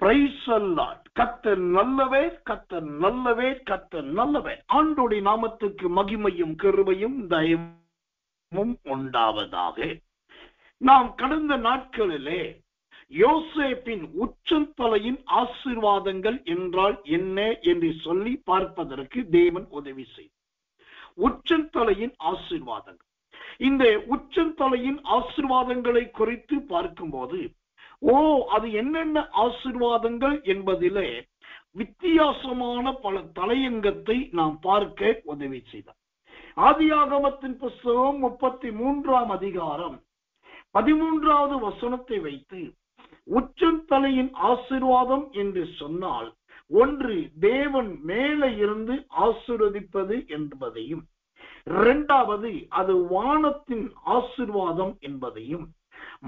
Praise the Lord. கர்த்தர் நல்லவர், கர்த்தர் நல்லவர், கர்த்தர் நல்லவர். ஆண்டவருடைய நாமத்துக்கு மகிமையும் கிருபையும் தயவும் உண்டாவதாக. நாம் கடந்த நாட்களிலே யோசேப்பின் உச்சந்தலையின் ஆசீர்வாதங்கள் என்றால் என்ன என்று சொல்லி பார்ப்பதற்கு தேவன் உதவி செய்தார். உச்சந்தலையின் ஆசீர்வாதங்கள், இந்த உச்சந்தலையின் ஆசீர்வாதங்களை குறித்து பார்க்கும்போது அது என்னென்ன ஆசீர்வாதங்கள் என்பதிலே வித்தியாசமான பல தலையங்கத்தை நாம் பார்க்க உதவி செய்தார். ஆதியாகமத்தின் புஸ்தகம் 33ஆம் அதிகாரம் 13வது வசனத்தை வைத்து உச்சந்தலையின் ஆசீர்வாதம் என்று சொன்னால் ஒன்று தேவன் மேலே இருந்து ஆசீர்வதிப்பது என்பதையும், இரண்டாவது அது வானத்தின் ஆசீர்வாதம் என்பதையும்,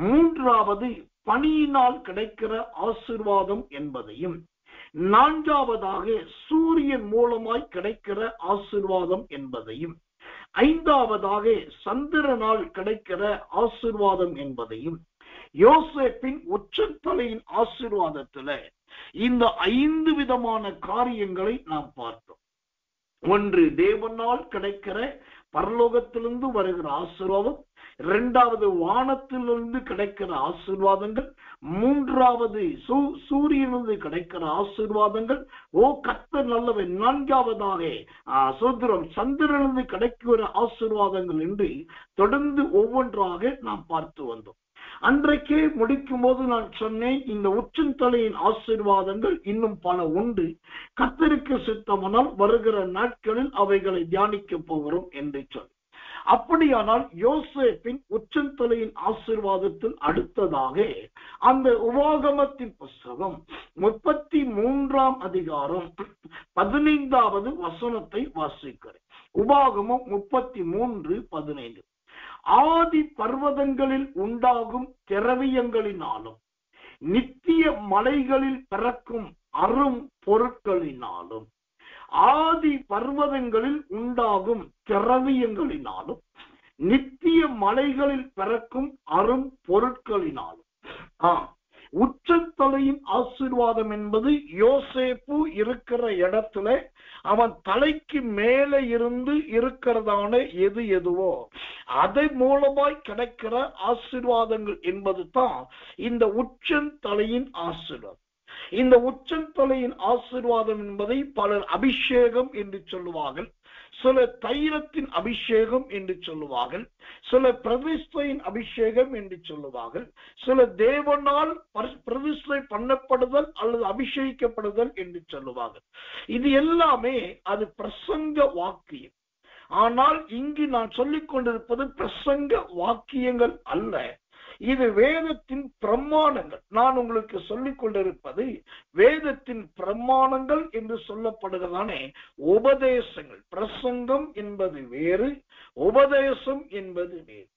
மூன்றாவது பணியினால் கிடைக்கிற ஆசீர்வாதம் என்பதையும், நான்காவதாக சூரியன் மூலமாய் கிடைக்கிற ஆசீர்வாதம் என்பதையும், ஐந்தாவதாக சந்திரனால் கிடைக்கிற ஆசீர்வாதம் என்பதையும், யோசேப்பின் உச்சந்தலையின் ஆசீர்வாதத்துல இந்த 5 விதமான காரியங்களை நாம் பார்த்தோம். ஒன்று தேவனால் கிடைக்கிற பரலோகத்திலிருந்து வருகிற ஆசீர்வாதம், இரண்டாவது வானத்திலிருந்து கிடைக்கிற ஆசீர்வாதங்கள், மூன்றாவது சூரியனிலிருந்து கிடைக்கிற ஆசீர்வாதங்கள், கர்த்தர் நல்லவர், நான்காவதாக சந்திரனிலிருந்து கிடைக்கிற ஆசீர்வாதங்கள் என்று தொடர்ந்து ஒவ்வொன்றாக நாம் பார்த்து வந்தோம். அன்றைக்கே முடிக்கும் போது நான் சொன்னேன், இந்த உச்சந்தலையின் ஆசீர்வாதங்கள் இன்னும் பல உண்டு. கர்த்தருக்கு சித்தமானால் வருகிற நாட்களில் அவைகளை தியானிக்க போகிறோம் என்று சொல்லி, அப்படியானால் யோசேப்பின் உச்சந்தலையின் ஆசீர்வாதத்தில் அடுத்ததாக அந்த உபாகமத்தின் புஸ்தகம் 33ஆம் அதிகாரம் 15வது வசனத்தை வாசிக்கிறேன். உபாகமம் 33:15. ஆதி பர்வதங்களில் உண்டாகும் திரவியங்களினாலும் நித்திய மலைகளில் பிறக்கும் அரும் பொருட்களினாலும், ஆதி பர்வதங்களில் உண்டாகும் திரவியங்களினாலும் நித்திய மலைகளில் பிறக்கும் அரும் பொருட்களினாலும். உச்சந்தலையின் ஆசீர்வாதம் என்பது யோசேப்பு இருக்கிற இடத்துல அவன் தலைக்கு மேலே இருந்து இருக்கிறதான எதுவோ அதை மூலமாய் கிடைக்கிற ஆசீர்வாதங்கள் என்பது தான் இந்த உச்சந்தலையின் ஆசீர்வாதம். இந்த உச்சந்தலையின் ஆசீர்வாதம் என்பதை பலர் அபிஷேகம் என்று சொல்லுவார்கள், சில தைலத்தின் அபிஷேகம் என்று சொல்லுவார்கள், சில பிரதிஷ்டையின் அபிஷேகம் என்று சொல்லுவார்கள், சில தேவனால் பிரதிஷ்டை பண்ணப்படுதல் அல்லது அபிஷேகிக்கப்படுதல் என்று சொல்லுவார்கள். இது எல்லாமே அது பிரசங்க வாக்கியம். ஆனால் இங்கு நான் சொல்லிக் கொண்டிருப்பது பிரசங்க வாக்கியங்கள் அல்ல, இது வேதத்தின் பிரமாணங்கள். நான் உங்களுக்கு சொல்லிக் கொண்டிருப்பது வேதத்தின் பிரமாணங்கள் என்று சொல்லப்படுகிறதானே உபதேசங்கள். பிரசங்கம் என்பது வேறு, உபதேசம் என்பது வேறு.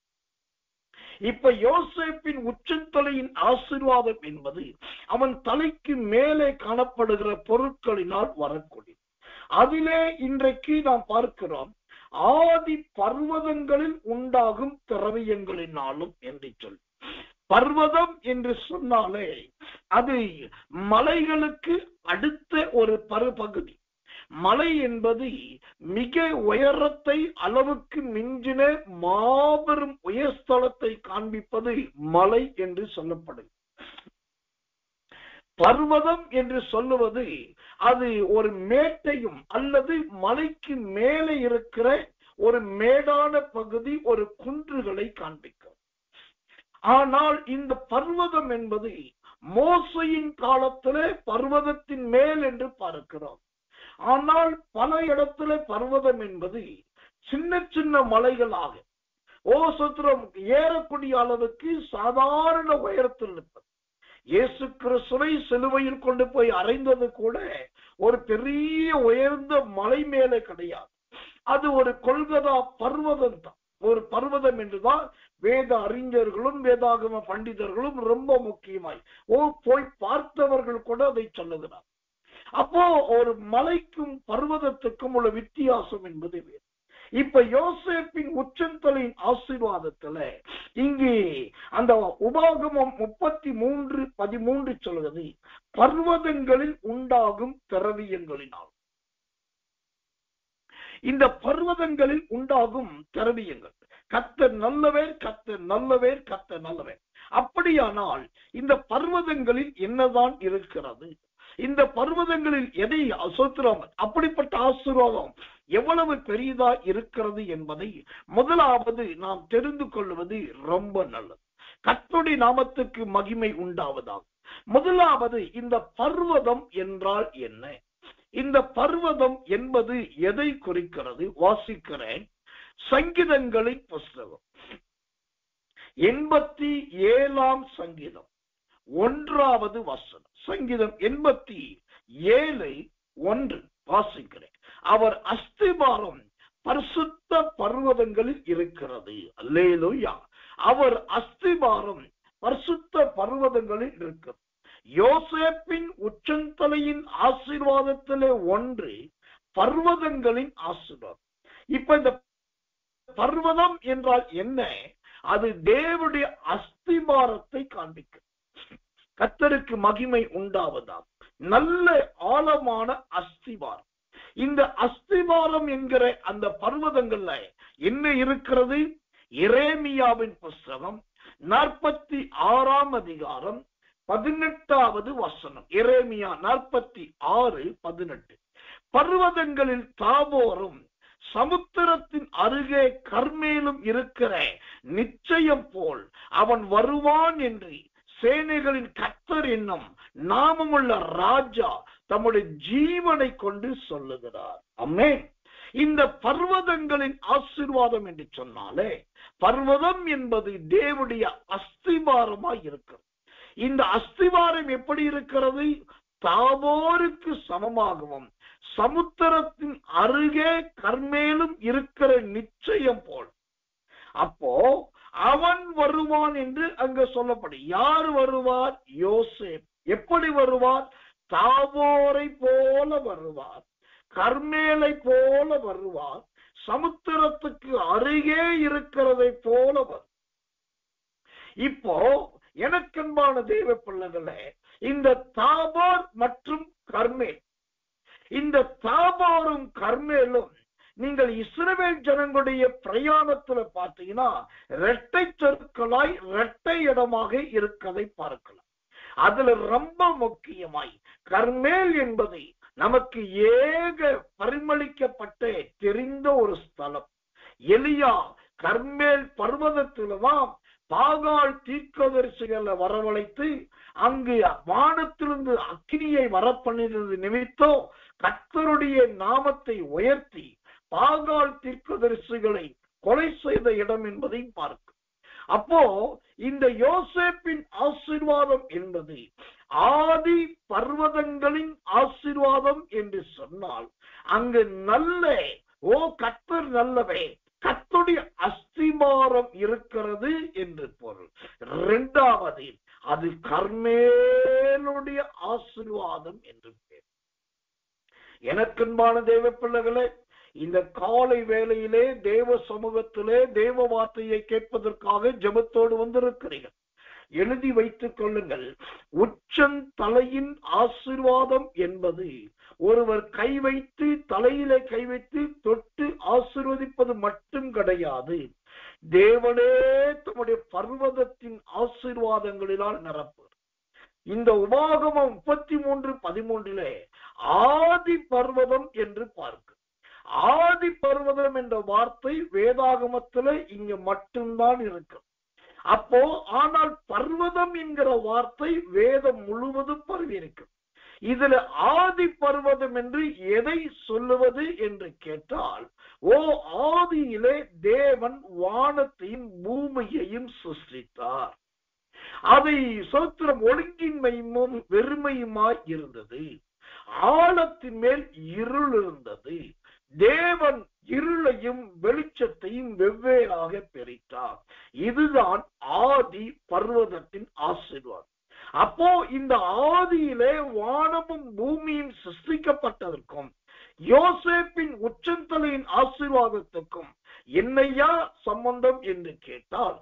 இப்ப யோசேப்பின் உச்சந்தலையின் ஆசீர்வாதம் என்பது அவன் தலைக்கு மேலே காணப்படுகிற பொருட்களினால் வரக்கூடிய. அதிலே இன்றைக்கு நாம் பார்க்கிறோம், ஆதி பர்வதங்களில் உண்டாகும் திரவியங்களினாலும் என்று சொல்லி. பர்வதம் என்று சொன்னாலே அது மலைகளுக்கு அடுத்த ஒரு பகுதி. மலை என்பது மிக உயரத்தை அளவுக்கு மிஞ்சின மாபெரும் உயர்ஸ்தலத்தை காண்பிப்பது மலை என்று சொல்லப்படுது. பர்வதம் என்று சொல்லுவது அது ஒரு மேட்டையும் அல்லது மலைக்கு மேலே இருக்கிற ஒரு மேடான பகுதி, ஒரு குன்றுகளை காண்பிக்கும். ஆனால் இந்த பர்வதம் என்பது மோசையின் காலத்திலே பர்வதத்தின் மேல் என்று பார்க்கிறோம். ஆனால் பல இடத்துல பர்வதம் என்பது சின்ன சின்ன மலைகளாக சத்திரம் ஏறக்கூடிய அளவுக்கு சாதாரண உயரத்தில் இருப்பது. இயேசு கிறிஸ்துவை சிலுவையில் கொண்டு போய் அறைந்தது கூட ஒரு பெரிய உயர்ந்த மலை மேலே கிடையாது, அது ஒரு கொல்கதா பர்வதம் தான். ஒரு பர்வதம் என்றுதான் வேத அறிஞர்களும் வேதாகம பண்டிதர்களும் ரொம்ப முக்கியமாய் போய் பார்த்தவர்கள் கூட அதை சொல்லுகிறார். அப்போ ஒரு மலைக்கும் பர்வதத்துக்கும் உள்ள வித்தியாசம் என்பது வேறு. இப்ப யோசேப்பின் உச்சந்தலையின் ஆசீர்வாதத்துல இங்கே அந்த உபாகமம் 33:13 சொல்கிறது, பர்வதங்களில் உண்டாகும் திரவியங்களினால். இந்த பர்வதங்களில் உண்டாகும் திரவியங்கள், கர்த்தர் நல்லவர், கர்த்தர் நல்லவர், கர்த்தர் நல்லவர். அப்படியானால் இந்த பர்வதங்களில் என்னதான் இருக்கிறது? இந்த பர்வதங்களில் எதை சொத்துறோம்? அப்படிப்பட்ட ஆசீர்வாதம் எவ்வளவு பெரியதா இருக்கிறது என்பதை முதலாவது நாம் தெரிந்து கொள்வது ரொம்ப நல்லது. கர்த்தருடைய நாமத்துக்கு மகிமை உண்டாவதாக. முதலாவது, இந்த பர்வதம் என்றால் என்ன? இந்த பர்வதம் என்பது எதை குறிக்கிறது? வாசிக்கிறேன். சங்கீதங்களின் புஸ்தகம் 87 சங்கீதம் 1வது வசனம். சங்கீதம் 87:1 வாசிக்கிறேன். அவர் அஸ்திபாரம் பரிசுத்த பர்வதங்களில் இருக்கிறது. அல்லேலூயா. அவர் அஸ்திபாரம் பரிசுத்த பர்வதங்களில் இருக்கிறது. யோசேப்பின் உச்சந்தலையின் ஆசீர்வாதத்திலே ஒன்று பர்வதங்களின் ஆசீர்வாதம். இப்ப இந்த பர்வதம் என்றால் என்ன? அது தேவனுடைய அஸ்திபாரத்தை காண்பிக்கும். கர்த்தருக்கு மகிமை உண்டாவதாக. நல்ல ஆழமான அஸ்திபாரம். இந்த அஸ்திபாரம் என்கிற அந்த பர்வதங்கள்ல என்ன இருக்கிறது? எரேமியாவின் புஸ்தகம் 46 அதிகாரம் 18வது வசனம். எரேமியா 46:18. பர்வதங்களில் தாபோரும் சமுத்திரத்தின் அருகே கர்மேலும் இருக்கிற நிச்சயம் போல் அவன் வருவான் என்று சேனைகளின் கர்த்தர் என்னும் நாமமுள்ள ராஜா தம்முடைய ஜீவனை கொண்டு சொல்லுகிறார். ஆமென். இந்த பர்வதங்களின் ஆசீர்வாதம் என்று சொன்னாலே, பர்வதம் என்பது தேவனுடைய அஸ்திபாரமாய் இருக்கிறது. இந்த அஸ்திபாரம் எப்படி இருக்கிறது? தாபோருக்கு சமமாகவும் சமுத்திரத்தின் அருகே கர்மேலும் இருக்கிற நிச்சயம் போல். அப்போ அவன் வருவான் என்று அங்க சொல்லப்படும். யார் வருவார்? யோசேப். எப்படி வருவார்? தாபோரை போல வருவார், கர்மேலை போல வருவார், சமுத்திரத்துக்கு அருகே இருக்கிறதை போல வரும். இப்போ எனக்கன்பான தெய்வ பிள்ளைகளே, இந்த தாபோர் மற்றும் கர்மேல், இந்த தாபோரும் கர்மேலும் நீங்கள் இஸ்ரவேல் ஜனங்களுடைய பிரயாணத்துல பார்த்தீங்கன்னா இரட்டை சொற்களாய் இரட்டை இடமாக இருக்கதை பார்க்கலாம். அதுல ரொம்ப முக்கியமாய் கர்மேல் என்பது நமக்கு ஏக பரிமளிக்கப்பட்ட தெரிந்த ஒரு ஸ்தலம். எலியா கர்மேல் பர்வதத்தில்தான் பாகால் தீர்க்கதரிசிகளை வரவழைத்து அங்கு வானத்திலிருந்து அக்கினியை வரப்பண்ணினது நிமித்தம் கர்த்தருடைய நாமத்தை உயர்த்தி பாகால் தீர்க்கதரிசிகளை கொலை செய்த இடம் என்பதை பார்க்கும். அப்போ இந்த யோசேப்பின் ஆசீர்வாதம் என்பது ஆதி பர்வதங்களின் ஆசீர்வாதம் என்று சொன்னால் அங்கு நல்ல கர்த்தர் நல்லவே, கர்த்தருடைய அஸ்திபாரம் இருக்கிறது என்று பொருள். இரண்டாவது, அது கர்மேலுடைய ஆசீர்வாதம் என்று பேர். எனக்கன்பான தேவ பிள்ளைகளே, இந்த காலை வேளையிலே தேவ சமூகத்திலே தேவ வார்த்தையை கேட்பதற்காக ஜெபத்தோடு வந்திருக்கிறீர்கள். எழுதி வைத்துக் கொள்ளுங்கள். உச்சந்தலையின் ஆசீர்வாதம் என்பது ஒருவர் கை வைத்து தலையிலே கை வைத்து தொட்டு ஆசீர்வதிப்பது மட்டும் கிடையாது. தேவனே தம்முடைய பர்வதத்தின் ஆசீர்வாதங்களினால் நிரப்புவார். இந்த உபாகமம் 33:13 ஆதி பர்வதம் என்று பார்க்க. ஆதி பர்வதம் என்ற வார்த்தை வேதாகமத்திலே இங்க மட்டும்தான் இருக்கு. அப்போ ஆனால் பர்வதம் என்கிற வார்த்தை வேதம் முழுவதும் பரவி இருக்கு. இதுல ஆதி பர்வதம் என்று எதை சொல்லுவது என்று கேட்டால், ஆதியிலே தேவன் வானத்தையும் பூமியையும் சிருஷ்டித்தார். அதை சோத்திரம் ஒழுங்கின்மையும் வெறுமையுமாய் இருந்தது. ஆழத்தின் மேல் இருள் இருந்தது. தேவன் இருளையும் வெளிச்சத்தையும் வெவ்வேறாக பிரித்தார். இதுதான் ஆதி பர்வதத்தின் ஆசீர்வாதம். அப்போ இந்த ஆதியிலே வானமும் பூமியும் சிருஷ்டிக்கப்பட்டதற்கும் யோசேப்பின் உச்சந்தலையின் ஆசீர்வாதத்துக்கும் என்னையா சம்பந்தம் என்று கேட்டால்,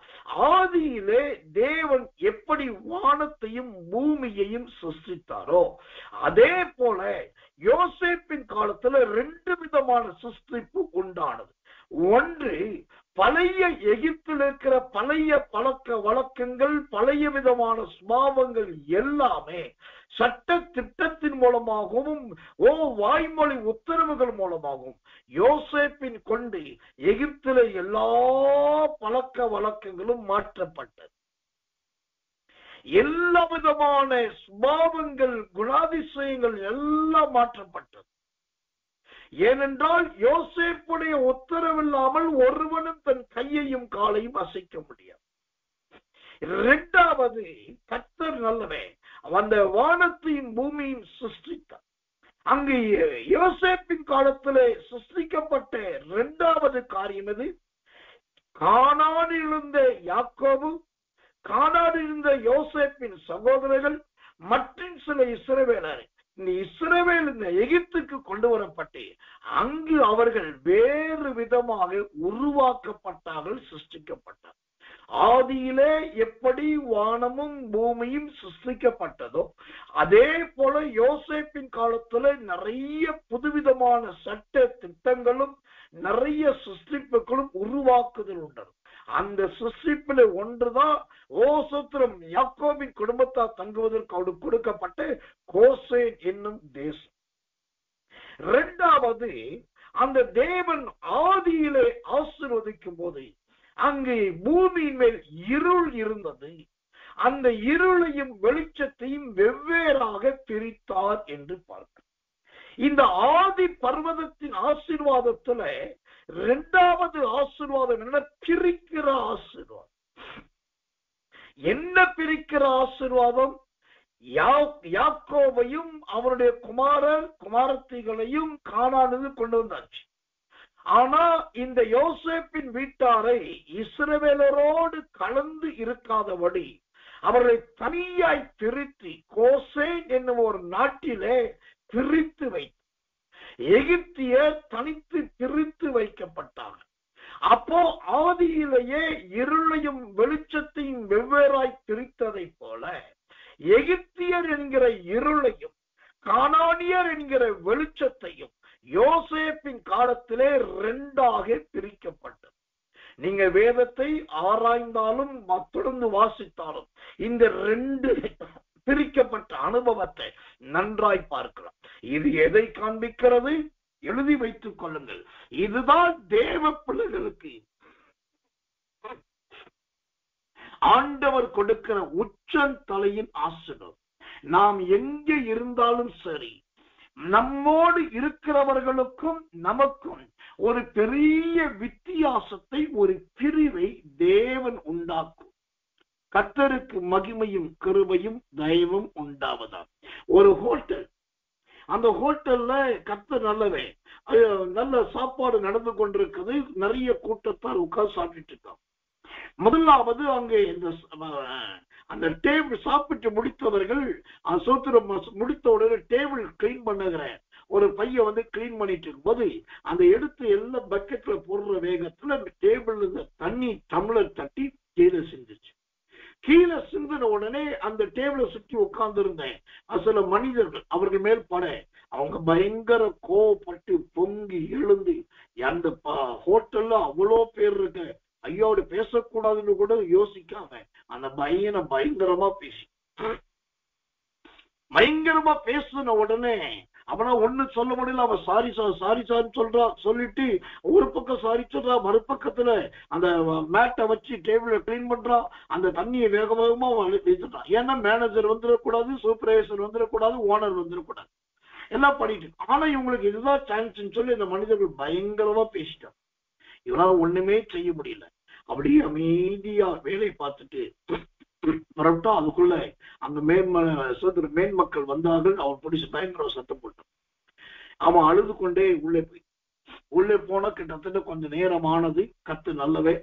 ஆதியிலே தேவன் எப்படி வானத்தையும் பூமியையும் சிருஷ்டித்தாரோ அதே போல யோசேப்பின் காலத்துல 2 விதமான சிருஷ்டிப்பு உண்டானது. ஒன்று, பழைய எகிப்தில் இருக்கிற பழைய பழக்க வழக்கங்கள், பழைய விதமான சுபாவங்கள் எல்லாமே சட்ட திட்டத்தின் மூலமாகவும் வாய்மொழி உத்தரவுகள் மூலமாகவும் யோசேப்பின் கொண்டு எகிப்தில எல்லா பழக்க வழக்கங்களும் மாற்றப்பட்டது. எல்லா விதமான சுபாவங்கள், குணாதிசயங்கள் எல்லாம் மாற்றப்பட்டது. ஏனென்றால் யோசேப்புடைய உத்தரவில்லாமல் ஒருவனும் தன் கையையும் காலையும் அசைக்க முடியாது. இரண்டாவது, கர்த்தர் நல்லவே அந்த வானத்தையும் பூமியும் சிருஷ்டித்தார். அங்கு யோசேப்பின் காலத்திலே சிருஷ்டிக்கப்பட்ட இரண்டாவது காரியம் எது? கானானில் இருந்த யாக்கோபு, கானானில் இருந்த யோசேப்பின் சகோதரர்கள் மற்றும் சில இஸ்ரவேலர் இந்த இஸ்ரவேல் இந்த எகிப்துக்கு கொண்டு வரப்பட்டு அங்கு அவர்கள் வேறு விதமாக உருவாக்கப்பட்டார்கள், சிருஷ்டிக்கப்பட்டார். ஆதியிலே எப்படி வானமும் பூமியும் சிருஷ்டிக்கப்பட்டதோ அதே போல யோசேப்பின் காலத்துல நிறைய புதுவிதமான சட்ட திட்டங்களும் நிறைய சிருஷ்டிப்புகளும் உருவாக்குதல் உண்டது. அந்த சிருஷ்டிப்பில் ஒன்றுதான் ஓசத்திரம் யாக்கோபின் குடும்பத்தார் தங்குவதற்கு அவருக்கு கொடுக்கப்பட்ட கோசேன் என்னும் தேசம். இரண்டாவது, அந்த தேவன் ஆதியிலே ஆசீர்வதிக்கும் போது அங்கு பூமியின் மேல் இருள் இருந்தது. அந்த இருளையும் வெளிச்சத்தையும் வெவ்வேறாக பிரித்தார் என்று பார்க்கிறோம். இந்த ஆதி பர்வதத்தின் ஆசீர்வாதத்துல இரண்டாவது ஆசீர்வாதம் என்ன? பிரிக்கிற ஆசீர்வாதம். என்ன பிரிக்கிற ஆசீர்வாதம்? யாக்கோபையும் அவருடைய குமாரத்திகளையும் கானானுக்கு கொண்டு வந்தாச்சு. ஆனா இந்த யோசேப்பின் வீட்டாரை இஸ்ரவேலரோடு கலந்து இருக்காதபடி அவர்களை தனியாய் பிரித்து கோசேன் என்னும் ஒரு நாட்டிலே பிரித்து வைத்து எகிப்தியர் தனித்து பிரித்து வைக்கப்பட்டார்கள். அப்போ ஆதியிலேயே இருளையும் வெளிச்சத்தையும் வெவ்வேறாய் பிரித்ததை போல எகிப்தியர் என்கிற இருளையும் கானானியர் என்கிற வெளிச்சத்தையும் யோசேப்பின் காலத்திலே 2ஆக பிரிக்கப்பட்டது. நீங்க வேதத்தை ஆராய்ந்தாலும் தொடர்ந்து வாசித்தாலும் இந்த 2 பிரிக்கப்பட்ட அனுபவத்தை நன்றாய் பார்க்கலாம். இது எதை காண்பிக்கிறது? எழுதி வைத்துக் கொள்ளுங்கள். இதுதான் தேவ பிள்ளைகளுக்கு ஆண்டவர் கொடுக்கிற உச்சந்தலையின் ஆசீர்வாதம். நாம் எங்கே இருந்தாலும் சரி, நம்மோடு இருக்கிறவர்களுக்கும் நமக்கும் ஒரு பெரிய வித்தியாசத்தை, ஒரு பிரிவை தேவன் உண்டாக்கும். கர்த்தருக்கு மகிமையும் கிருபையும் தயவும் உண்டாவதா. ஒரு ஹோட்டல், அந்த ஹோட்டல்ல கர்த்தர் நல்லவே நல்ல சாப்பாடு நடந்து கொண்டிருக்குது. நிறைய கூட்டத்தார் உட்கார்ந்து சாப்பிட்டு இருக்காங்க. முதலாவது அங்கே அந்த டேபிள் சாப்பிட்டு முடித்தவர்கள் சோத்திரம் முடித்த உடனே டேபிள் கிளீன் பண்ணுகிற ஒரு பையன் வந்து கிளீன் பண்ணிட்டு இருக்கும் போது அந்த எடுத்து எல்லா பக்கெட்ல போடுற வேகத்துல அந்த டேபிள் தண்ணி டம்ளர் தட்டி கீழே சிந்துச்சு. கீழே சிந்தின உடனே அந்த டேபிளை சுற்றி உட்கார்ந்து இருந்தேன் சில மனிதர்கள் அவர்கள் மேல் பட அவங்க பயங்கர கோவப்பட்டு பொங்கி எழுந்து அந்த ஹோட்டல்ல அவ்வளோ பேர் இருக்க ஐயோடு பேசக்கூடாதுன்னு கூட யோசிக்காம அந்த பையனை பயங்கரமா பேசின உடனே அவனா ஒண்ணு சொல்ல முடியல. அவன் சாரி சார் சொல்லிட்டு ஒரு பக்கம் சாரி சொல்றா, மறுபக்கத்துல அந்த மேட்டை வச்சு டேபிள கிளீன் பண்றான். அந்த தண்ணியை வேக வேகமா வீசுறான். ஏன்னா மேனேஜர் வந்துடக்கூடாது, சூப்பர்வைசர் வந்துடக்கூடாது, ஓனர் வந்துடக்கூடாது, எல்லாம் பண்ணிட்டு. ஆனா இவங்களுக்கு இதுதான் சான்ஸ் சொல்லி இந்த மனிதர்கள் பயங்கரமா பேசிட்டான். இவனால ஒண்ணுமே செய்ய முடியல. அப்படியே அமைதியா வேலை பார்த்துட்டு வரட்டா அதுக்குள்ள அந்த மேன்மக்கள் வந்தார்கள். அவன் பிடிச்சு பயங்கர சத்தம் போட்டான். அவன் அழுது கொண்டே உள்ளே போன கிட்டத்தட்ட கொஞ்சம் நேரமானது. கத்து நல்லவே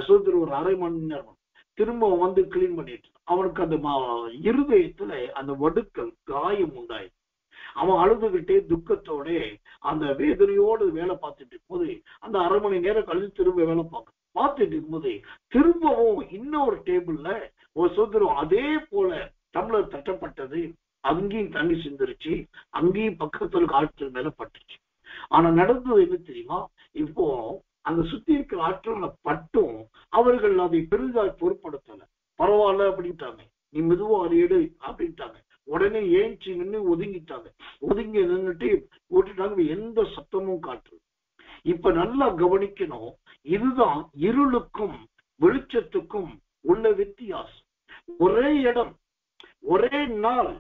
சோதர் ஒரு அரை மணி நேரம் திரும்ப வந்து கிளீன் பண்ணிட்டு அவனுக்கு அந்த இருதயத்துல அந்த வடுக்கள் காயம் உண்டாயிடுச்சு. அவன் அழுதுகிட்டே துக்கத்தோட அந்த வேதனையோடு வேலை பார்த்துட்டு இருக்கும்போது அந்த 1/2 மணி நேரம் கழிச்சு திரும்ப வேலை பார்த்துட்டு இருக்கும்போது திரும்பவும் இன்னொரு டேபிள்ல ஒரு சுதந்திரம் அதே போல டம்ளர் தட்டப்பட்டது. அங்கேயும் தண்ணி சிந்துருச்சு, அங்கேயும் பக்கத்துல ஆட்கள் மேல பட்டுச்சு. ஆனா நடந்தது என்ன தெரியுமா? இப்போ அந்த சுத்தி இருக்கிற ஆட்கள் பட்டும் அவர்கள் அதை பெரிதாய் பொருட்படுத்தல. பரவாயில்ல அப்படின்ட்டாங்க, நீ மெதுவா அதை எடு அப்படின்ட்டாங்க. உடனே ஏஞ்சி நின்று ஒதுங்கிட்டாங்க. ஒதுங்கி நின்றுட்டு விட்டுட்டாங்க, எந்த சத்தமும் காற்று. இப்ப நல்லா கவனிக்கணும், இதுதான் இருளுக்கும் வெளிச்சத்துக்கும் உள்ள வித்தியாசம். ஒரே இடம், ஒரே நாள்,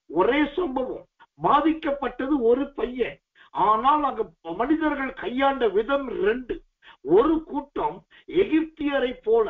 ஒரே சம்பவம், பாதிக்கப்பட்டது ஒரு பையன். ஆனால் அங்க மனிதர்கள் கையாண்ட விதம் 2. ஒரு கூட்டம் எகிப்தியரை போல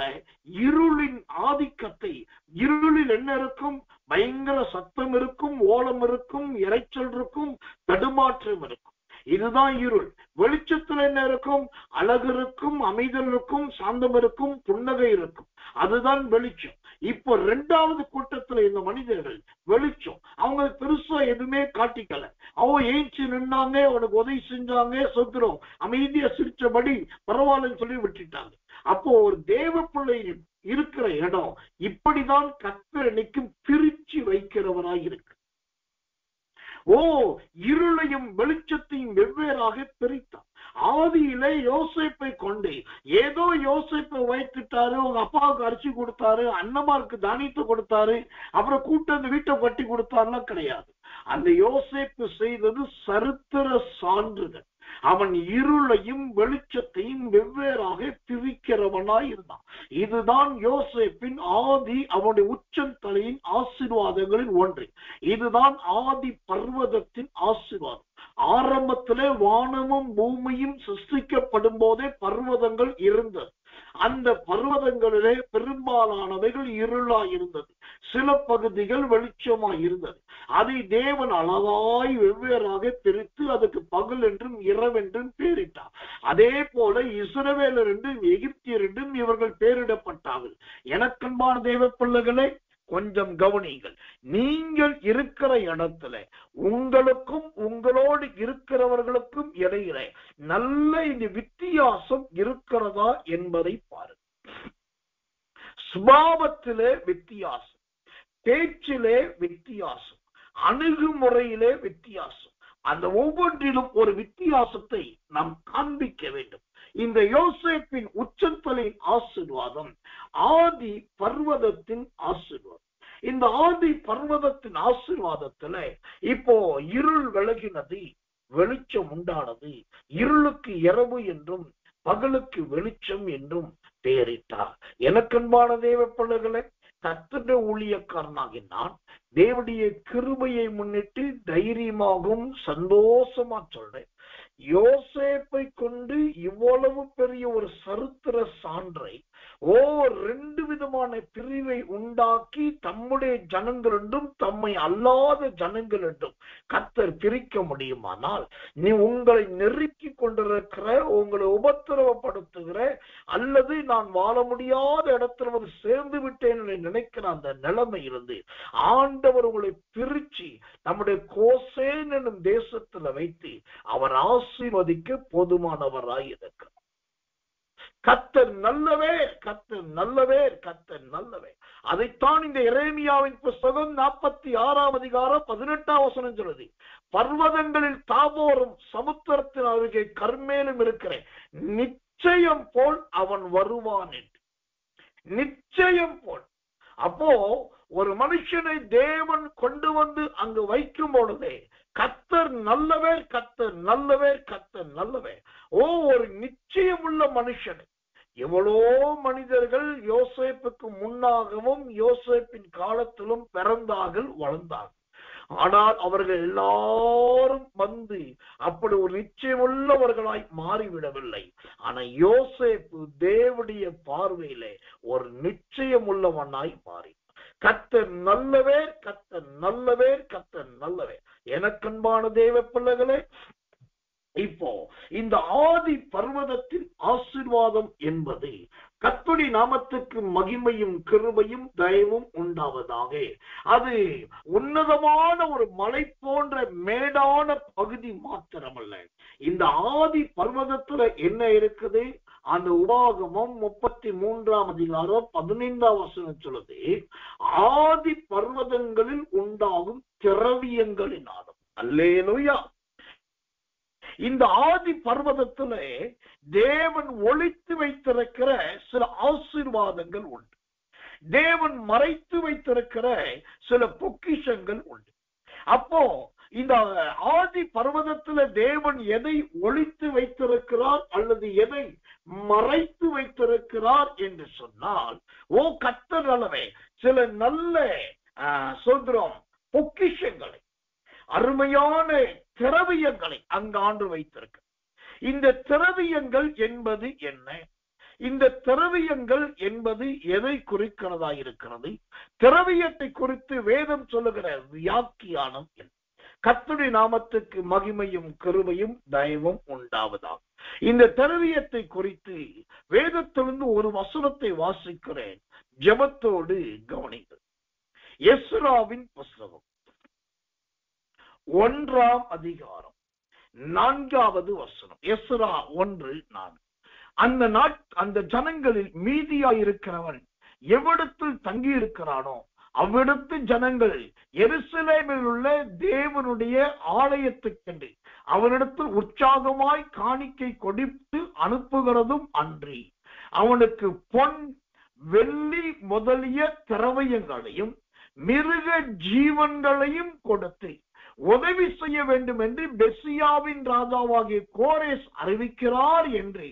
இருளின் ஆதிக்கத்தை, இருளில் என்ன இருக்கும்? பயங்கர சத்தம் இருக்கும், ஓலம் இருக்கும், இறைச்சல் இருக்கும், தடுமாற்றம் இருக்கும். இதுதான் இருள். வெளிச்சத்துல என்ன இருக்கும்? அழகு இருக்கும், அமைதல் இருக்கும், சாந்தம் இருக்கும், புன்னகை இருக்கும். அதுதான் வெளிச்சம். இப்போ 2வது கூட்டத்துல இந்த மனிதர்கள் வெளிச்சம், அவங்க பெருசா எதுவுமே காட்டிக்கல. அவன் ஏஞ்சி நின்னாங்க, அவனுக்கு உதவி செஞ்சாங்க, சொத்துறோம் அமைதியா சிரிச்சபடி பரவாயில்லன்னு சொல்லி விட்டுட்டாங்க. அப்போ ஒரு தேவ பிள்ளை இருக்கிற இடம் இப்படிதான் கர்த்தர் இன்னைக்கும் பிரிச்சு வைக்கிறவராய் இருக்கு. இருளையும் வெளிச்சத்தையும் வெவ்வேறாக பிரித்தார். ஆதியிலே யோசேப்பை கொண்டு ஏதோ யோசேப்பை வைத்துட்டாரு, உங்க அப்பாவுக்கு அரிசி கொடுத்தாரு, அண்ணமாருக்கு தானியத்தை கொடுத்தாரு, அப்புறம் கூட்டு வீட்டை கட்டி கொடுத்தாருலாம் கிடையாது. அந்த யோசேப்பு செய்தது சரித்திர சான்றுகள். அவன் இருளையும் வெளிச்சத்தையும் வெவ்வேறாக பிரிக்கிறவனாய் இருந்தான். இதுதான் யோசேப்பின் ஆதி, அவனுடைய உச்சந்தலையின் ஆசீர்வாதங்களில் ஒன்று. இதுதான் ஆதி பர்வதத்தின் ஆசீர்வாதம். ஆரம்பத்திலே வானமும் பூமியும் சிருஷ்டிக்கப்படும் போதே பர்வதங்கள் இருந்தது. அந்த பர்வதங்களிலே பெரும்பாலானவைகள் இருளாய் இருந்தது, சில பகுதிகள் வெளிச்சமாய் இருந்தது. அதை தேவன் அழகாய் வெவ்வேறாக பிரித்து அதுக்கு பகல் என்றும் இரவென்றும் பேரிட்டார். அதே போல இஸ்ரவேலர் என்றும் எகிப்தியர் என்றும் இவர்கள் பேரிடப்பட்டார்கள். எனக்கன்பான தேவ பிள்ளைகளே, கொஞ்சம் கவனிங்கள். நீங்கள் இருக்கிற இடத்துல உங்களுக்கும் உங்களோடு இருக்கிறவர்களுக்கும் இடையில நல்ல இந்த வித்தியாசம் இருக்கிறதா என்பதை பாருங்கள். சுபாவத்திலே வித்தியாசம், பேச்சிலே வித்தியாசம், அணுகுமுறையிலே வித்தியாசம். அந்த ஒவ்வொன்றிலும் ஒரு வித்தியாசத்தை நாம் காண்பிக்க வேண்டும். இந்த யோசேப்பின் உச்சந்தலின் ஆசீர்வாதம் ஆதி பர்வதத்தின் ஆசீர்வாதம். இந்த ஆதி பர்வதத்தின் ஆசீர்வாதத்துல இப்போ இருள் விலகினது, வெளிச்சம் உண்டானது. இருளுக்கு இரவு என்றும் பகலுக்கு வெளிச்சம் என்றும் பெயரிட்டார். எனக்கன்பான தேவ பிள்ளைகளே, கர்த்தருடைய ஊழியக்காரனாகி நான் தேவனுடைய கிருபையை முன்னிட்டு தைரியமாகவும் சந்தோஷமா சொல்றேன். யோசேப்பை கொண்டு இவ்வளவு பெரிய ஒரு சரித்திர சான்றை 2 விதமான பிரிவை உண்டாக்கி தம்முடைய ஜனங்கள் என்றும் தம்மை அல்லாத ஜனங்கள் என்றும் கர்த்தர் பிரிக்க முடியுமானால், நீ உங்களை நெருக்கி கொண்டிருக்கிற, உங்களை உபத்திரவப்படுத்துகிற, அல்லது நான் வாழ முடியாத இடத்துல வந்து சேர்ந்து விட்டேன் நினைக்கிற அந்த நிலைமை இருந்து ஆண்டவர் உங்களை பிரிச்சு நம்முடைய கோசேன் என்னும் தேசத்துல வைத்து அவர் ஆசீர்வதிக்க போதுமானவராய் இருக்கிறார். கர்த்தர் நல்லவர், கர்த்தர் நல்லவர், கர்த்தர் நல்லவர். அதைத்தான் இந்த எரேமியாவின் புஸ்தகம் 46ஆம் அதிகாரம் 18ஆம் வசனம் சொல்லுது. பர்வதங்களில் தாபோரும் சமுத்திரத்தின் அருகே கர்மேலும் இருக்கிற நிச்சயம் போல் அவன் வருவான் என்று. நிச்சயம் போல். அப்போ ஒரு மனுஷனை தேவன் கொண்டு வந்து அங்கு வைக்கும் பொழுதே கர்த்தர் நல்லவர், கர்த்தர் நல்லவர், கர்த்தர் நல்லவர். ஒரு நிச்சயமுள்ள மனுஷன். எவ்வளோ மனிதர்கள் யோசேப்புக்கு முன்னாகவும் யோசேப்பின் காலத்திலும் பிறந்தார்கள், வளர்ந்தார்கள். ஆனால் அவர்கள் எல்லாரும் வந்து அப்படி ஒரு நிச்சயமுள்ளவர்களாய் மாறிவிடவில்லை. ஆனா யோசேப்பு தேவனுடைய பார்வையிலே ஒரு நிச்சயமுள்ளவனாய் மாறி. கர்த்தர் நல்லவர், கர்த்தர் நல்லவர், கர்த்தர் நல்லவர். எனக்கன்பான தேவ பிள்ளைகளே, இப்போ இந்த ஆதி பர்வதத்தின் ஆசீர்வாதம் என்பது கர்த்தருடைய நாமத்துக்கு மகிமையும் கிருபையும் தயவும் உண்டாவதாக. அது உன்னதமான ஒரு மலை போன்ற மேடான பகுதி மாத்திரமல்ல. இந்த ஆதி பர்வதத்துல என்ன இருக்குது? அந்த உபாகமம் 33ஆம் அதிகாரம் 15ஆம் வசனம் சொல்லுது, ஆதி பர்வதங்களில் உண்டாகும் திரவியங்களினாலும். அல்லேலூயா. இந்த ஆதி பர்வதத்துல தேவன் ஒளித்து வைத்திருக்கிற சில ஆசீர்வாதங்கள் உண்டு. தேவன் மறைத்து வைத்திருக்கிற சில பொக்கிஷங்கள் உண்டு. அப்போ இந்த ஆதி பர்வதத்துல தேவன் எதை ஒளித்து வைத்திருக்கிறார் அல்லது எதை மறைத்து வைத்திருக்கிறார் என்று சொன்னால், கர்த்தர் அளவே சில நல்ல சொல்றோம் பொக்கிஷங்களை, அருமையான திரவியங்களை அங்காண்டு வைத்திருக்க. இந்த திரவியங்கள் என்பது என்ன? இந்த திரவியங்கள் என்பது எதை குறிக்கிறதா இருக்கிறது? திரவியத்தை குறித்து வேதம் சொல்லுகிற வியாக்கியானம் என்ன? கர்த்தருடைய நாமத்துக்கு மகிமையும் கிருபையும் தயவும் உண்டாவதாக. இந்த திரவியத்தை குறித்து வேதத்திலிருந்து ஒரு வசனத்தை வாசிக்கிறேன், ஜெபத்தோடு கவனிங்கள். எஸ்ராவின் புஸ்தகம் 1ஆம் அதிகாரம் 4வது வசனம். எஸ்ரா 1:4. அந்த ஜனங்களில் மீதியாயிருக்கிறவன் எவ்விடத்தில் தங்கி இருக்கிறானோ அவ்விடத்து ஜனங்கள் எருசலேமில் உள்ள தேவனுடைய ஆலயத்துக்கென்று அவனிடத்தில் உற்சாகமாய் காணிக்கை கொடுத்து அனுப்புகிறதும் அன்றி, அவனுக்கு பொன் வெள்ளி முதலிய திரவியங்களையும் மிருக ஜீவன்களையும் கொடுத்து உதவி செய்ய வேண்டும் என்று பெர்சியாவின் ராஜாவாகிய கோரேஸ் அறிவிக்கிறார் என்று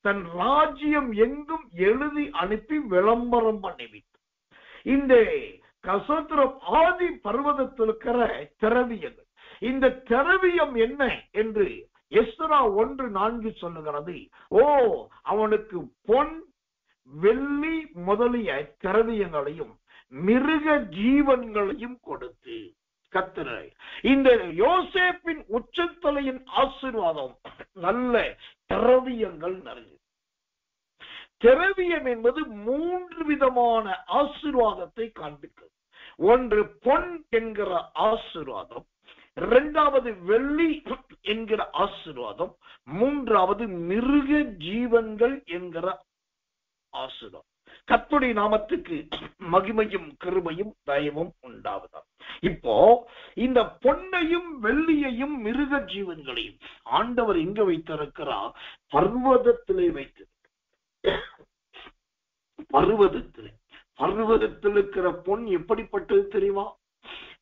தன் ராஜ்யம் எங்கும் எழுதி அனுப்பி விளம்பரம் பண்ணிவிட்டார். இந்த கசத்திரம் ஆதி பர்வதத்தில் இருக்கிற திரவியங்கள். இந்த திரவியம் என்ன என்று எஸ்ரா 1:4 சொல்லுகிறது. அவனுக்கு பொன் வெள்ளி முதலிய திரவியங்களையும் மிருக ஜீவன்களையும் கொடுத்து. கர்த்தரை இந்த யோசேப்பின் உச்சத்தலையின் ஆசீர்வாதம் நல்ல திரவியங்கள் நிறைய. திரவியம் என்பது 3 விதமான ஆசீர்வாதத்தை காண்பிக்கிறது. ஒன்று பொன் என்கிற ஆசீர்வாதம், 2வது வெள்ளி என்கிற ஆசீர்வாதம், 3வது மிருக ஜீவன்கள் என்கிற ஆசீர்வாதம். கர்த்தருடைய நாமத்துக்கு மகிமையும் கிருபையும் தயவும் உண்டாவதாம். இப்போ இந்த பொன்னையும் வெள்ளியையும் மிருக ஜீவன்களையும் ஆண்டவர் எங்க வைத்திருக்கிறார்? பர்வதத்திலே வைத்திருக்கிறார். பர்வதத்தில் இருக்கிற பொன் எப்படிப்பட்டது தெரியுமா?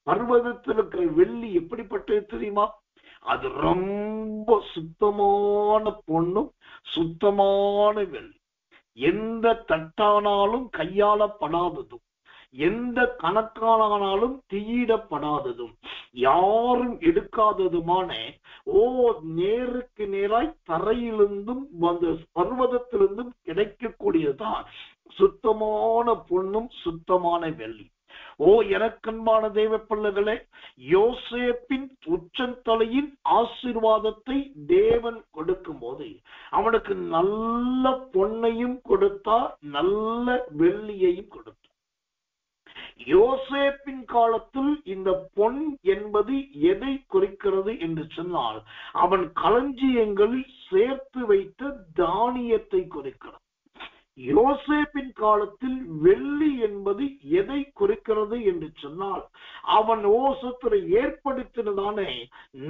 பர்வதத்தில் இருக்கிற வெள்ளி எப்படிப்பட்டது தெரியுமா? அது ரொம்ப சுத்தமான பொன்னும் சுத்தமான வெள்ளி. எந்த தட்டானாலும் கையாளப்படாததும், எந்த கணக்கானாலும் தீயிடப்படாததும், யாரும் எடுக்காததுமான நேருக்கு நேராய் தரையிலிருந்தும் அந்த பர்வதத்திலிருந்தும் கிடைக்கக்கூடியதுதான் சுத்தமான பொன்னும் சுத்தமான வெள்ளி. எனக்கன்பான தேவ பிள்ளைகளே, யோசேப்பின் உச்சந்தலையின் ஆசீர்வாதத்தை தேவன் கொடுக்கும் போது அவனுக்கு நல்ல பொன்னையும் கொடுத்தார், நல்ல வெள்ளியையும் கொடுத்தார். யோசேப்பின் காலத்தில் இந்த பொன் என்பது எதை குறிக்கிறது என்று சொன்னால், அவன் களஞ்சியங்களில் சேர்த்து வைத்த தானியத்தை குறிக்கிறது. யோசேப்பின் காலத்தில் வெள்ளி என்பது எதை குறிக்கிறது என்று சொன்னால், அவன் ஓசத்தில் ஏற்படுத்தினதான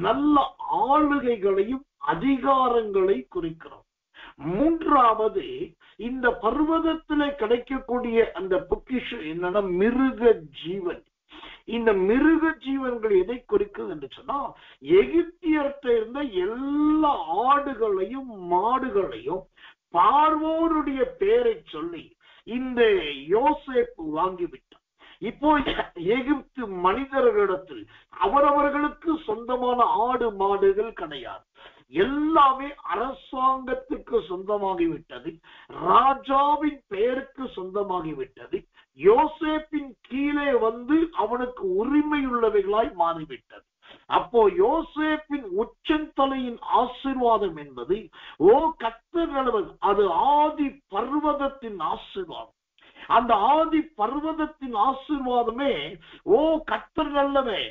நல்ல ஆளுகைகளையும் அதிகாரங்களை குறிக்கிறான். 3வது, இந்த பர்வதத்திலே கிடைக்கக்கூடிய அந்த பொக்கிஷம் என்னன்னா மிருக ஜீவன். இந்த மிருக ஜீவன்கள் எதை குறிக்கிறது என்று சொன்னா, எகிப்தியர்கிட்ட இருந்த எல்லா ஆடுகளையும் மாடுகளையும் பார்வோனுடைய பெயரை சொல்லி இந்த யோசேப்பு வாங்கிவிட்டார். இப்போ எகிப்து மனிதர்களிடத்தில் அவரவர்களுக்கு சொந்தமான ஆடு மாடுகள் கிடையாது, எல்லாமே அரசாங்கத்துக்கு சொந்தமாகிவிட்டது, ராஜாவின் பெயருக்கு சொந்தமாகிவிட்டது. யோசேப்பின் கீழே வந்து அவனுக்கு உரிமை உள்ளவைகளாய் மாறிவிட்டது. அப்போ யோசேப்பின் உச்சந்தலையின் ஆசீர்வாதம் என்பது கர்த்தர் நல்லவர், அது ஆதி பர்வதத்தின் ஆசீர்வாதம். அந்த ஆதி பர்வதத்தின் ஆசீர்வாதமே கர்த்தர் நல்லவே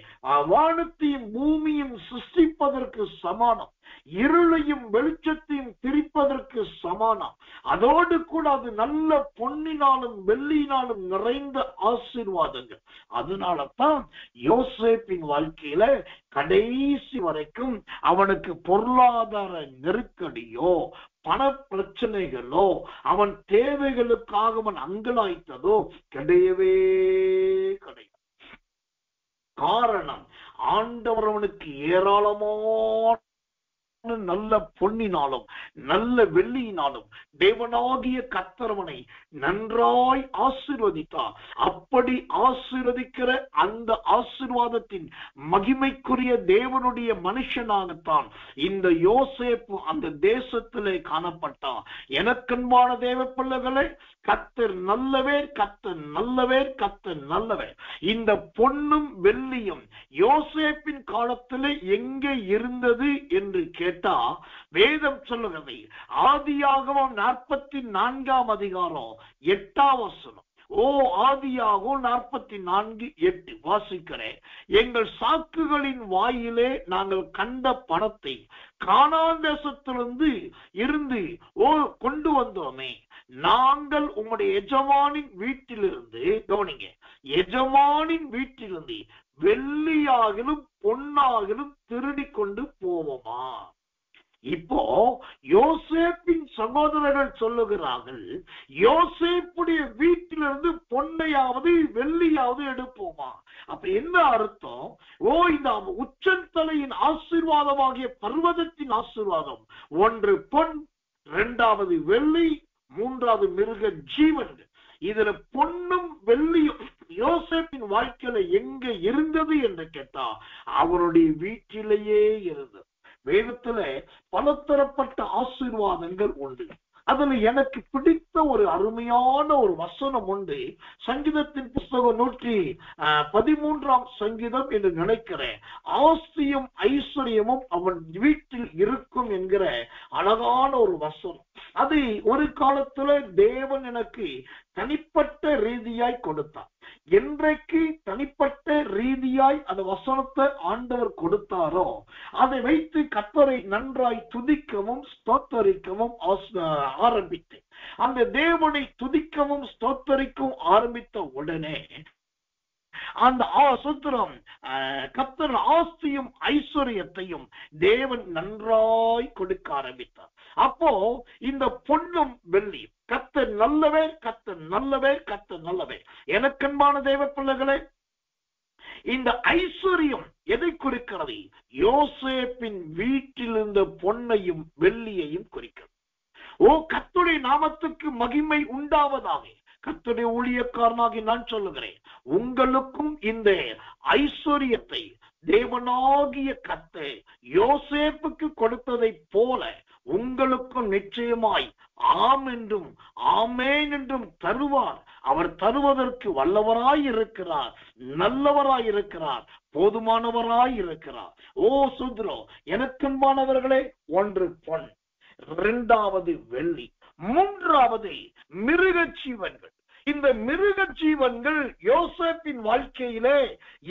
வானத்தையும் பூமியும் சிருஷ்டிப்பதற்கு சமானம், இருளையும் வெளிச்சத்தையும் பிரிப்பதற்கு சமானம். அதோடு கூட அது நல்ல பொன்னினாலும் வெள்ளியினாலும் நிறைந்த ஆசீர்வாதங்கள். அதனால தான் யோசேப்பின் வாழ்க்கையில கடைசி வரைக்கும் அவனுக்கு பொருளாதார நெருக்கடியோ பண பிரச்சனைகளோ அவன் தேவைகளுக்காக அவன் அங்கலாய்த்ததோ கிடையவே கிடையாது. காரணம், ஆண்டவர் அவனுக்கு ஏராளமான நல்ல பொன்னினாலும் நல்ல வெள்ளியினாலும் தேவனாகிய கர்த்தரவனை நன்றாய் ஆசீர்வதித்தார். அப்படி ஆசீர்வதிக்கிற அந்த ஆசீர்வாதத்தின் மகிமைக்குரிய தேவனுடைய மனுஷனாகத்தான் இந்த யோசேப்பு அந்த தேசத்திலே காணப்பட்டார். எனக்கன்பான தேவ பிள்ளைகளே, கர்த்தர் நல்லவர், கர்த்தர் நல்லவர், கர்த்தர் நல்லவர். இந்த பொன்னும் வெள்ளியும் யோசேப்பின் காலத்திலே எங்கே இருந்தது என்று கேட்டா வேதம் சொல்லுகிறது. ஆதியாகமம் 44 அதிகாரம் 8 வசனம். ஆதியாகமம் 44:8 வாசிக்கிறேன். எங்கள் சாக்குகளின் வாயிலே நாங்கள் கண்ட பணத்தை கானான் தேசத்திலிருந்து கொண்டு வந்தோமே, நாங்கள் உம்முடைய எஜமானின் வீட்டிலிருந்து, கவனிங்க, எஜமானின் வீட்டிலிருந்து வெள்ளியாகிலும் பொன்னாகிலும் திருடி கொண்டு போவோமா? இப்போ யோசேப்பின் சகோதரர்கள் சொல்லுகிறார்கள், யோசேப்புடைய வீட்டிலிருந்து பொன்னையாவது வெள்ளியாவது எடுப்போமா? அப்ப என்ன அர்த்தம்? இந்த உச்சந்தலையின் ஆசீர்வாதமாகிய பர்வதத்தின் ஆசீர்வாதம், ஒன்று பொன், இரண்டாவது வெள்ளி, மூன்றாவது மிருக ஜீவன்கள். இதுல பொன்னும் வெள்ளியும் யோசேப்பின் வாழ்க்கையில எங்க இருந்தது என்று கேட்டா அவருடைய வீட்டிலேயே இருந்தது. வேதத்துல பலதரப்பட்ட ஆசீர்வாதங்கள் உண்டு. அதுல எனக்கு பிடித்த ஒரு அருமையான ஒரு வசனம் உண்டு. சங்கீதத்தின் புஸ்தகம் 113 சங்கீதம் என்று நினைக்கிறேன். ஆஸ்தியும் ஐஸ்வர்யமும் அவன் வீட்டில் இருக்கும் என்கிற அழகான ஒரு வசனம். அது ஒரு காலத்துல தேவன் எனக்கு தனிப்பட்ட ரீதியாய் கொடுத்தார். என்றைக்கு தனிப்பட்ட ரீதியாய் அந்த வசனத்தை ஆண்டவர் கொடுத்தாரோ அதை வைத்து கர்த்தரை நன்றாய் துதிக்கவும் ஸ்தோத்தரிக்கவும் ஆரம்பித்தேன். அந்த தேவனை துதிக்கவும் ஸ்தோத்தரிக்கவும் ஆரம்பித்த உடனே அந்த சுத்திரம் கர்த்தர் ஆஸ்தியும் ஐஸ்வர்யத்தையும் தேவன் நன்றாய் கொடுக்க ஆரம்பித்தார். அப்போ இந்த பொன்னும் வெள்ளியும், கர்த்தர் நல்லவர், கர்த்தர் நல்லவர், கர்த்தர் நல்லவர். எனக்கன்பான தேவ பிள்ளைகளே, இந்த ஐஸ்வர்யம் எதை குறிக்கிறது? யோசேப்பின் வீட்டில் இருந்த பொன்னையும் வெள்ளியையும் குறிக்கிறது. கர்த்தருடைய நாமத்துக்கு மகிமை உண்டாவதாக. கர்த்தருடைய ஊழியக்காரனாகி நான் சொல்லுகிறேன், உங்களுக்கும் இந்த ஐஸ்வர்யத்தை தேவனாகிய கர்த்தர் யோசேப்புக்கு கொடுத்ததை போல உங்களுக்கும் நிச்சயமாய் ஆம் என்றும் ஆமேன் என்றும் தருவார். அவர் தருவதற்கு வல்லவராய் இருக்கிறார், நல்லவராய் இருக்கிறார், போதுமானவராய் இருக்கிறார். சுத்ரோ, எனக்கன்பானவர்களே, ஒன்று பொன், இரண்டாவது வெள்ளி, மூன்றாவது மிருக ஜீவன்கள். இந்த மிருக ஜீவன்கள் யோசேப்பின் வாழ்க்கையிலே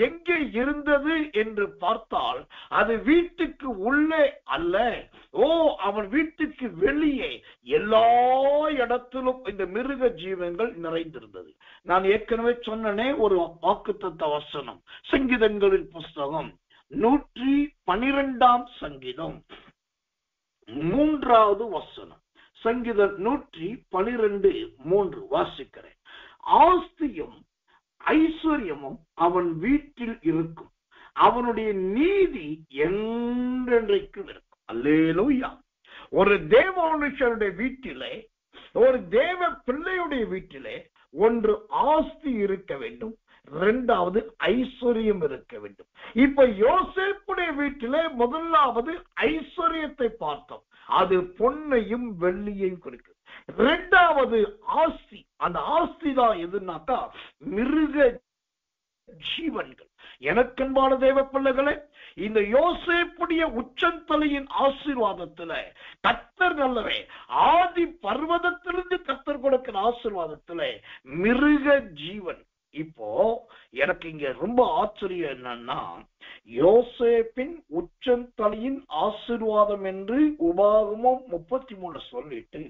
எங்கே இருந்தது என்று பார்த்தால் அது வீட்டுக்கு உள்ளே அல்ல, அவன் வீட்டுக்கு வெளியே எல்லா இடத்திலும் இந்த மிருக ஜீவன்கள் நிறைந்திருந்தது. நான் ஏற்கனவே சொன்னனே ஒரு வாக்குத்தத்த வசனம், சங்கீதங்களின் புஸ்தகம் 112 சங்கீதம் 3வது வசனம். சங்கீதம் 112:3 வாசிக்கிறேன். ஆஸ்தியும் ஐஸ்வர்யமும் அவன் வீட்டில் இருக்கும், அவனுடைய நீதி என்றென்றைக்கும் இருக்கும். அல்லேலூயா. ஒரு தேவ மனுஷனுடைய வீட்டிலே, ஒரு தேவ பிள்ளையுடைய வீட்டிலே ஒன்று ஆஸ்தி இருக்க வேண்டும், இரண்டாவது ஐஸ்வர்யம் இருக்க வேண்டும். இப்ப யோசேப்புடைய வீட்டிலே முதலாவது ஐஸ்வர்யத்தை பார்த்தோம், அது பொன்னையும் வெள்ளியையும் குறிக்கும். இரண்டாவது ஆஸ்தி, அந்த ஆஸ்தி தான் எதுனாக்கா மிருக ஜீவன்கள். எனக்கன்பான தேவ பிள்ளைகளே, இந்த யோசேப்புடைய உச்சந்தலையின் ஆசீர்வாதத்துல கர்த்தர் நல்லவே, ஆதி பர்வதத்திலிருந்து கர்த்தர் கொடுக்கிற ஆசீர்வாதத்துல மிருக ஜீவன். இப்போ எனக்கு இங்க ரொம்ப ஆச்சரியம் என்னன்னா, யோசேப்பின் உச்சந்தலையின் ஆசீர்வாதம் என்று உபாகமம் 33 சொல்லிட்டு,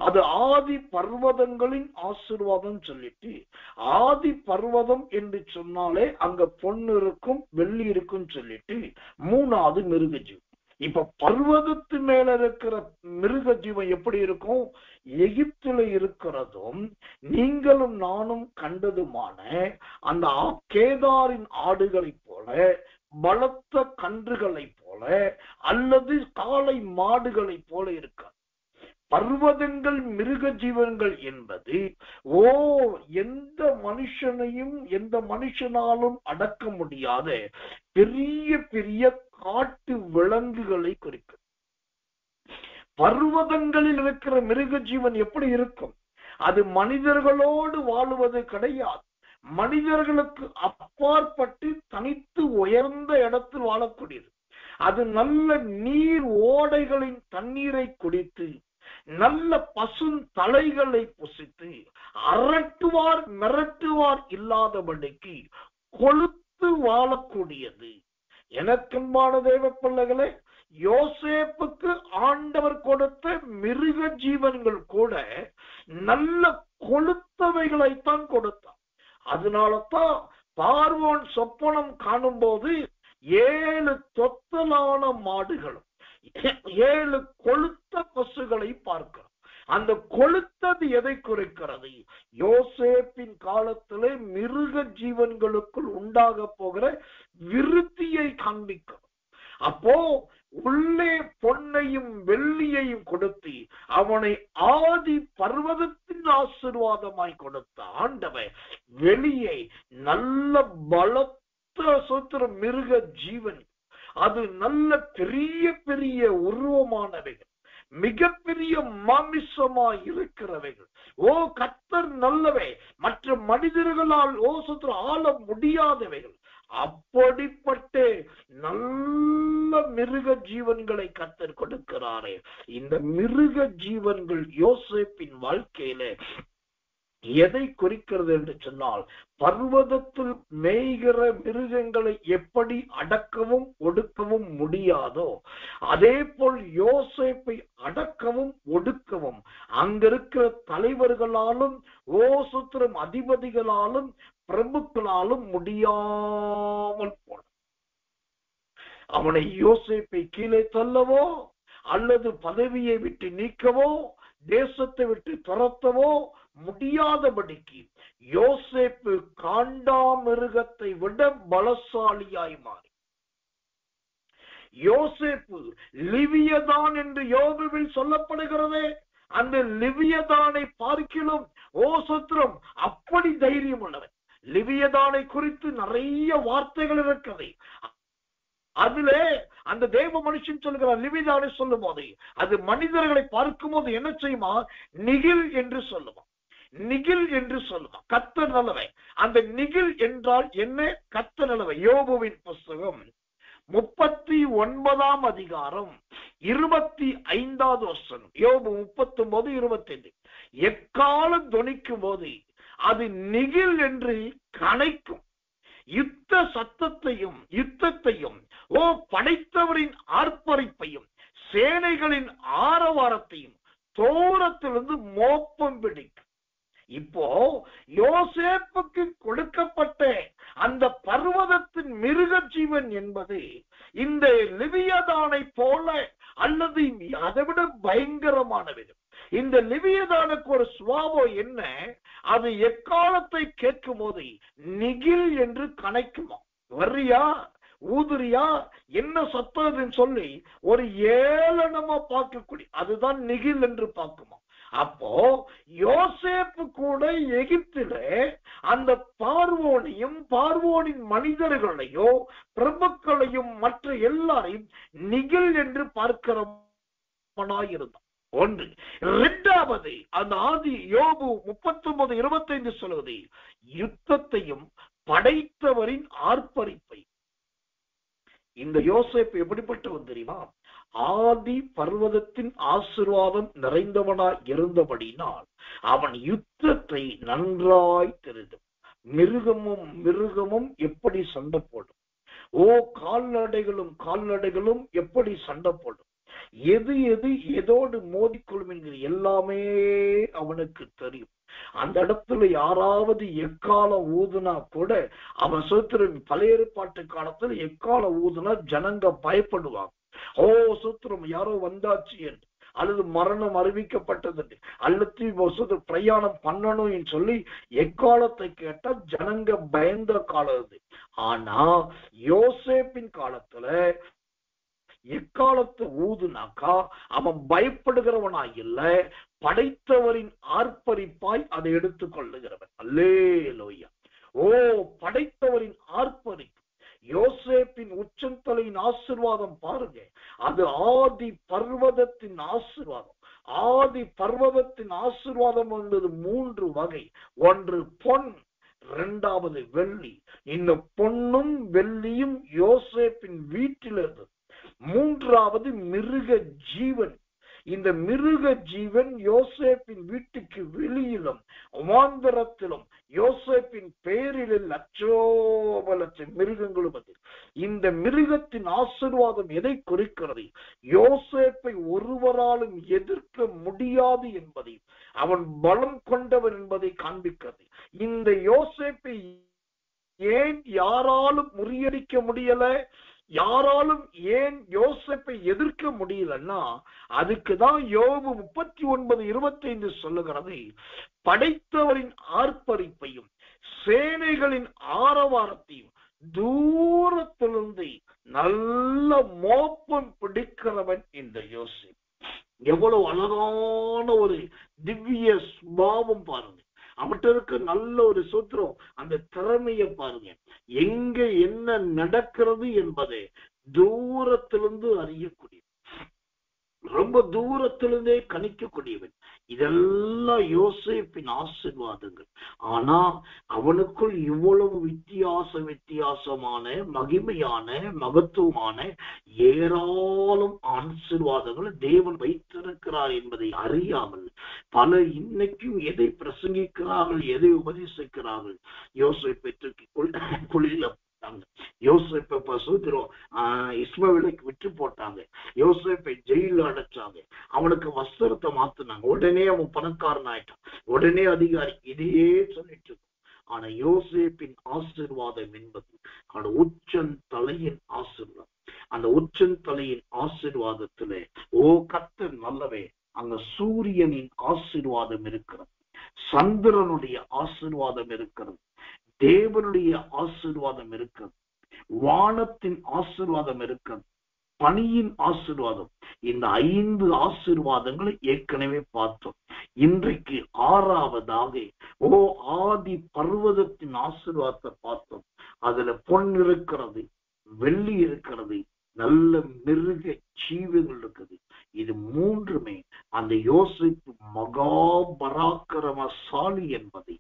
அது ஆதி பர்வதங்களின் ஆசீர்வாதம் சொல்லிட்டு, ஆதி பர்வதம் என்று சொன்னாலே அங்க பொண்ணு இருக்கும் வெள்ளி இருக்கும் சொல்லிட்டு, மூணாவது மிருக ஜீவன். இப்ப பர்வதத்து மேல இருக்கிற மிருக ஜீவன் எப்படி இருக்கும்? எகிப்துல இருக்கிறதும் நீங்களும் நானும் கண்டதுமான அந்த கேதாரின் ஆடுகளை போல, பலத்த கன்றுகளை போல, அல்லது காளை மாடுகளை போல இருக்காது. பர்வதங்கள் மிருக ஜீவன்கள் என்பது எந்த மனுஷனையும் எந்த மனுஷனாலும் அடக்க முடியாத பெரிய பெரிய காட்டு விலங்குகளை குறிக்கும். பர்வதங்களில் இருக்கிற மிருக ஜீவன் எப்படி இருக்கும்? அது மனிதர்களோடு வாழுவது கிடையாது. மனிதர்களுக்கு அப்பாற்பட்டு தனித்து உயர்ந்த இடத்தில் வாழக்கூடியது. அது நல்ல நீர் ஓடைகளின் தண்ணீரை குடித்து, நல்ல பசும் தலைகளை புசித்து, அரட்டுவார் மிரட்டுவார் இல்லாதபடிக்கு கொழுத்து வாழக்கூடியது. எனக்கன்பான தேவ பிள்ளைகளே, யோசேப்புக்கு ஆண்டவர் கொடுத்த மிருக ஜீவன்கள் கூட நல்ல கொழுத்தவைகளைத்தான் கொடுத்தார். அதனாலதான் பார்வோன் சொப்பனம் காணும் போது 7 தொத்தலான மாடுகளும் 7 கொழுத்த பசுகளை பார்க்கிறோம். அந்த கொழுத்தது எதை குறிக்கிறது? யோசேப்பின் காலத்திலே மிருக ஜீவன்களுக்குள் உண்டாக போகிற விருத்தியை காண்பிக்கும். அப்போ உள்ளே பொன்னையும் வெள்ளியையும் கொடுத்து அவனை ஆதி பர்வதத்தின் ஆசீர்வாதமாய் கொடுத்த ஆண்டவன் வெளியே நல்ல பலத்த சுத்திர மிருக ஜீவன், அது நல்ல பெரிய பெரிய உருவமானவைகள், மிகப்பெரிய மாமிசமாய் இருக்கிறவைகள். கர்த்தர் நல்லவை, மற்ற மனிதர்களால் சுத்திர ஆள முடியாதவைகள். அப்படிப்பட்ட நல்ல மிருக ஜீவன்களை கர்த்தர் கொடுக்கிறாரே. இந்த மிருக ஜீவன்கள் யோசேப்பின் வாழ்க்கையில எதை குறிக்கிறது என்று சொன்னால், பர்வதத்தில் மேய்கிற மிருகங்களை எப்படி அடக்கவும் ஒடுக்கவும் முடியாதோ, அதே போல் யோசேப்பை அடக்கவும் ஒடுக்கவும் அங்கிருக்கிற தலைவர்களாலும் சுத்திரம் அதிபதிகளாலும் பிரபுக்களாலும் முடியாமல் போன. அவனை யோசேப்பை கீழே தள்ளவோ அல்லது பதவியை விட்டு நீக்கவோ தேசத்தை விட்டு துரத்தவோ முடியாதபடிக்கு யோசேப்பு காண்டாமிருகத்தை விட பலசாலியாய் மாறி, யோசேப்பு லிவியதான் என்று யோபுவில் சொல்லப்படுகிறதே, அந்த லிவியதானை பார்க்கிலும் சுத்திரம் அப்படி தைரியம் உள்ளவன். லிவியதானை குறித்து நிறைய வார்த்தைகள் இருக்கிறது. அதுல அந்த தேவ மனுஷன் சொல்லுகிறார், லிவியதானை சொல்லும் போது அது மனிதர்களை பார்க்கும் போது என்ன செய்யுமா? நிகில் என்று சொல்லுமா, நிகில் என்று சொல்லுமா. கர்த்தர் நல்லவன். அந்த நிகில் என்றால் என்ன? கர்த்தர் நல்லவன். யோபுவின் புஸ்தகம் 39 அதிகாரம் 25வது வசனம். யோபு 39:25. எக்காலம் தொனிக்கும் போது அது நிகில் என்று கனைக்கும். யுத்தத்தையும் படைத்தவரின் ஆர்ப்பரிப்பையும் சேனைகளின் ஆரவாரத்தையும் தூரத்திலிருந்து மோப்பம் பிடிக்கும். இப்போ யோசேப்புக்கு கொடுக்கப்பட்ட அந்த பர்வதத்தின் மிருக ஜீவன் என்பது இந்த லிவியதானை போல அல்லது அதை விட பயங்கரமானது. இந்த லிவியதானுக்கு ஒரு சுபாவம் என்ன? அது எக்காலத்தை கேட்கும் போது நிகில் என்று கனைக்குமா, வர்றியா ஊதுரியா என்ன சத்தம் சொல்லி ஒரு ஏளனமா பார்க்கக்கூடிய, அதுதான் நிகில் என்று பார்க்குமா. அப்போ யோசேப்பு கூட எகிப்தில அந்த பார்வோனையும் பார்வோனின் மனிதர்களையோ பிரபுக்களையும் மற்ற எல்லாரையும் நிகில் என்று பார்க்கிறவனாயிருந்தான். ஒன்று. இரண்டாவது, அந்த ஆதி யோபு 39:25 சொல்வது யுத்தத்தையும் படைத்தவரின் ஆர்ப்பரிப்பை. இந்த யோசேப்பு எப்படிப்பட்டவன் தெரியுமா? ஆதி பர்வதத்தின் ஆசீர்வாதம் நிறைந்தவனாய் இருந்தபடினால் அவன் யுத்தத்தை நன்றாய் தெரிந்து, மிருகமும் எப்படி சண்டை போடும், கால்நடைகளும் எப்படி சண்டை போடும், எது எதோடு மோதிக்கொள்ளும் என்கிற எல்லாமே அவனுக்கு தெரியும். அந்த இடத்துல யாராவது எக்காலம் ஊதுனா கூட அவன் சூத்திரன் பழைய ஏற்பாட்டு காலத்துல எக்காலம் ஊதுனா ஜனங்க பயப்படுவாங்க. சூத்திரம் யாரோ வந்தாச்சு என்று, அல்லது மரணம் அறிவிக்கப்பட்டது, அல்லது பிரயாணம் பண்ணணும் சொல்லி எக்காலத்தை கேட்டா ஜனங்க பயந்த காலம் அது. ஆனா யோசேப்பின் காலத்துல எக்காலத்தை ஊதுனாக்கா அவன் பயப்படுகிறவனா இல்ல, படைத்தவரின் ஆர்ப்பரிப்பாய் அதை எடுத்துக் கொள்ளுகிறவன். அல்லேலூயா. படைத்தவரின் ஆர்ப்பரிப்பு. யோசேப்பின் உச்சந்தலையின் ஆசீர்வாதம் பாருங்க, அது ஆதி பர்வதத்தின் ஆசீர்வாதம். ஆதி பர்வதத்தின் ஆசீர்வாதம் என்பது 3 வகை. ஒன்று பொன், இரண்டாவது வெள்ளி. இந்த பொன்னும் வெள்ளியும் யோசேப்பின் வீட்டில் இருந்தது. மூன்றாவது மிருக ஜீவன். இந்த மிருக ஜீவன் யோசேப்பின் வீட்டுக்கு வெளியிலும் அவாந்தரத்திலும் யோசேப்பின் பேரில் லட்சோபலட்ச மிருகங்களும் அது. இந்த மிருகத்தின் ஆசீர்வாதம் எதை குறிக்கிறது? யோசேப்பை ஒருவராலும் எதிர்க்க முடியாது என்பதை, அவன் பலம் கொண்டவன் என்பதை காண்பிக்கிறது. இந்த யோசேப்பை ஏன் யாராலும் முறியடிக்க முடியல, யாராலும் ஏன் யோசேப்பை எதிர்க்க முடியலன்னா, அதுக்குதான் யோபு 39:25 சொல்லுகிறது, படைத்தவரின் ஆர்ப்பரிப்பையும் சேனைகளின் ஆரவாரத்தையும் தூரத்திலிருந்து நல்ல மோப்பம் பிடிக்கிறவன் இந்த யோசேப்பு. எவ்வளவு அழகான ஒரு திவ்ய சுபாவம் பாருங்க. அவட்ட இருக்க நல்ல ஒரு சூத்திரம், அந்த திறமைய பாருங்க. எங்க என்ன நடக்கிறது என்பதை தூரத்திலிருந்து அறியக்கூடிய, ரொம்ப தூரத்திலிருந்தே கணிக்கக்கூடியவன். இதெல்லாம் யோசேப்பின் ஆசீர்வாதங்கள். ஆனா அவனுக்குள் இவ்வளவு வித்தியாசமான மகிமையான மகத்துவமான ஏராளம் ஆசீர்வாதங்கள் தேவன் வைத்திருக்கிறார் என்பதை அறியாமல் பலர் இன்னைக்கும் எதை பிரசங்கிக்கிறார்கள், எதை உபதேசிக்கிறார்கள். யோசேப்பை குழியில யோசேப்பை சூத்திரம் இஸ்மவேலுக்கு விட்டு போட்டாங்க, யோசேப்பை ஜெயில அடைச்சாங்க, அவனுக்கு வஸ்திரத்தை மாத்தினாங்க, உடனே அவன் பணக்காரன் ஆயிட்டான், உடனே அதிகாரி. இதையே சொல்லிட்டு இருக்கும். ஆனா யோசேப்பின் ஆசீர்வாதம் என்பது அவனோட உச்சந்தலையின் ஆசீர்வாதம். அந்த உச்சந்தலையின் ஆசீர்வாதத்திலே கர்த்தர் நல்லவே, அங்க சூரியனின் ஆசீர்வாதம் இருக்கிறது, சந்திரனுடைய ஆசீர்வாதம் இருக்கிறது, தேவனுடைய ஆசீர்வாதம் இருக்கிறது, வானத்தின் ஆசீர்வாதம் இருக்கிறது, பனியின் ஆசீர்வாதம். இந்த 5 ஆசீர்வாதங்களை ஏற்கனவே பார்த்தோம். இன்றைக்கு 6வதாக ஆதி பர்வதத்தின் ஆசீர்வாதத்தை பார்த்தோம். அதுல பொன் இருக்கிறது, வெள்ளி இருக்கிறது, நல்ல மிருக ஜீவங்கள் இருக்குது. இது 3மே அந்த யோசேப்பு மகா பராக்கிரமசாலி என்பதை,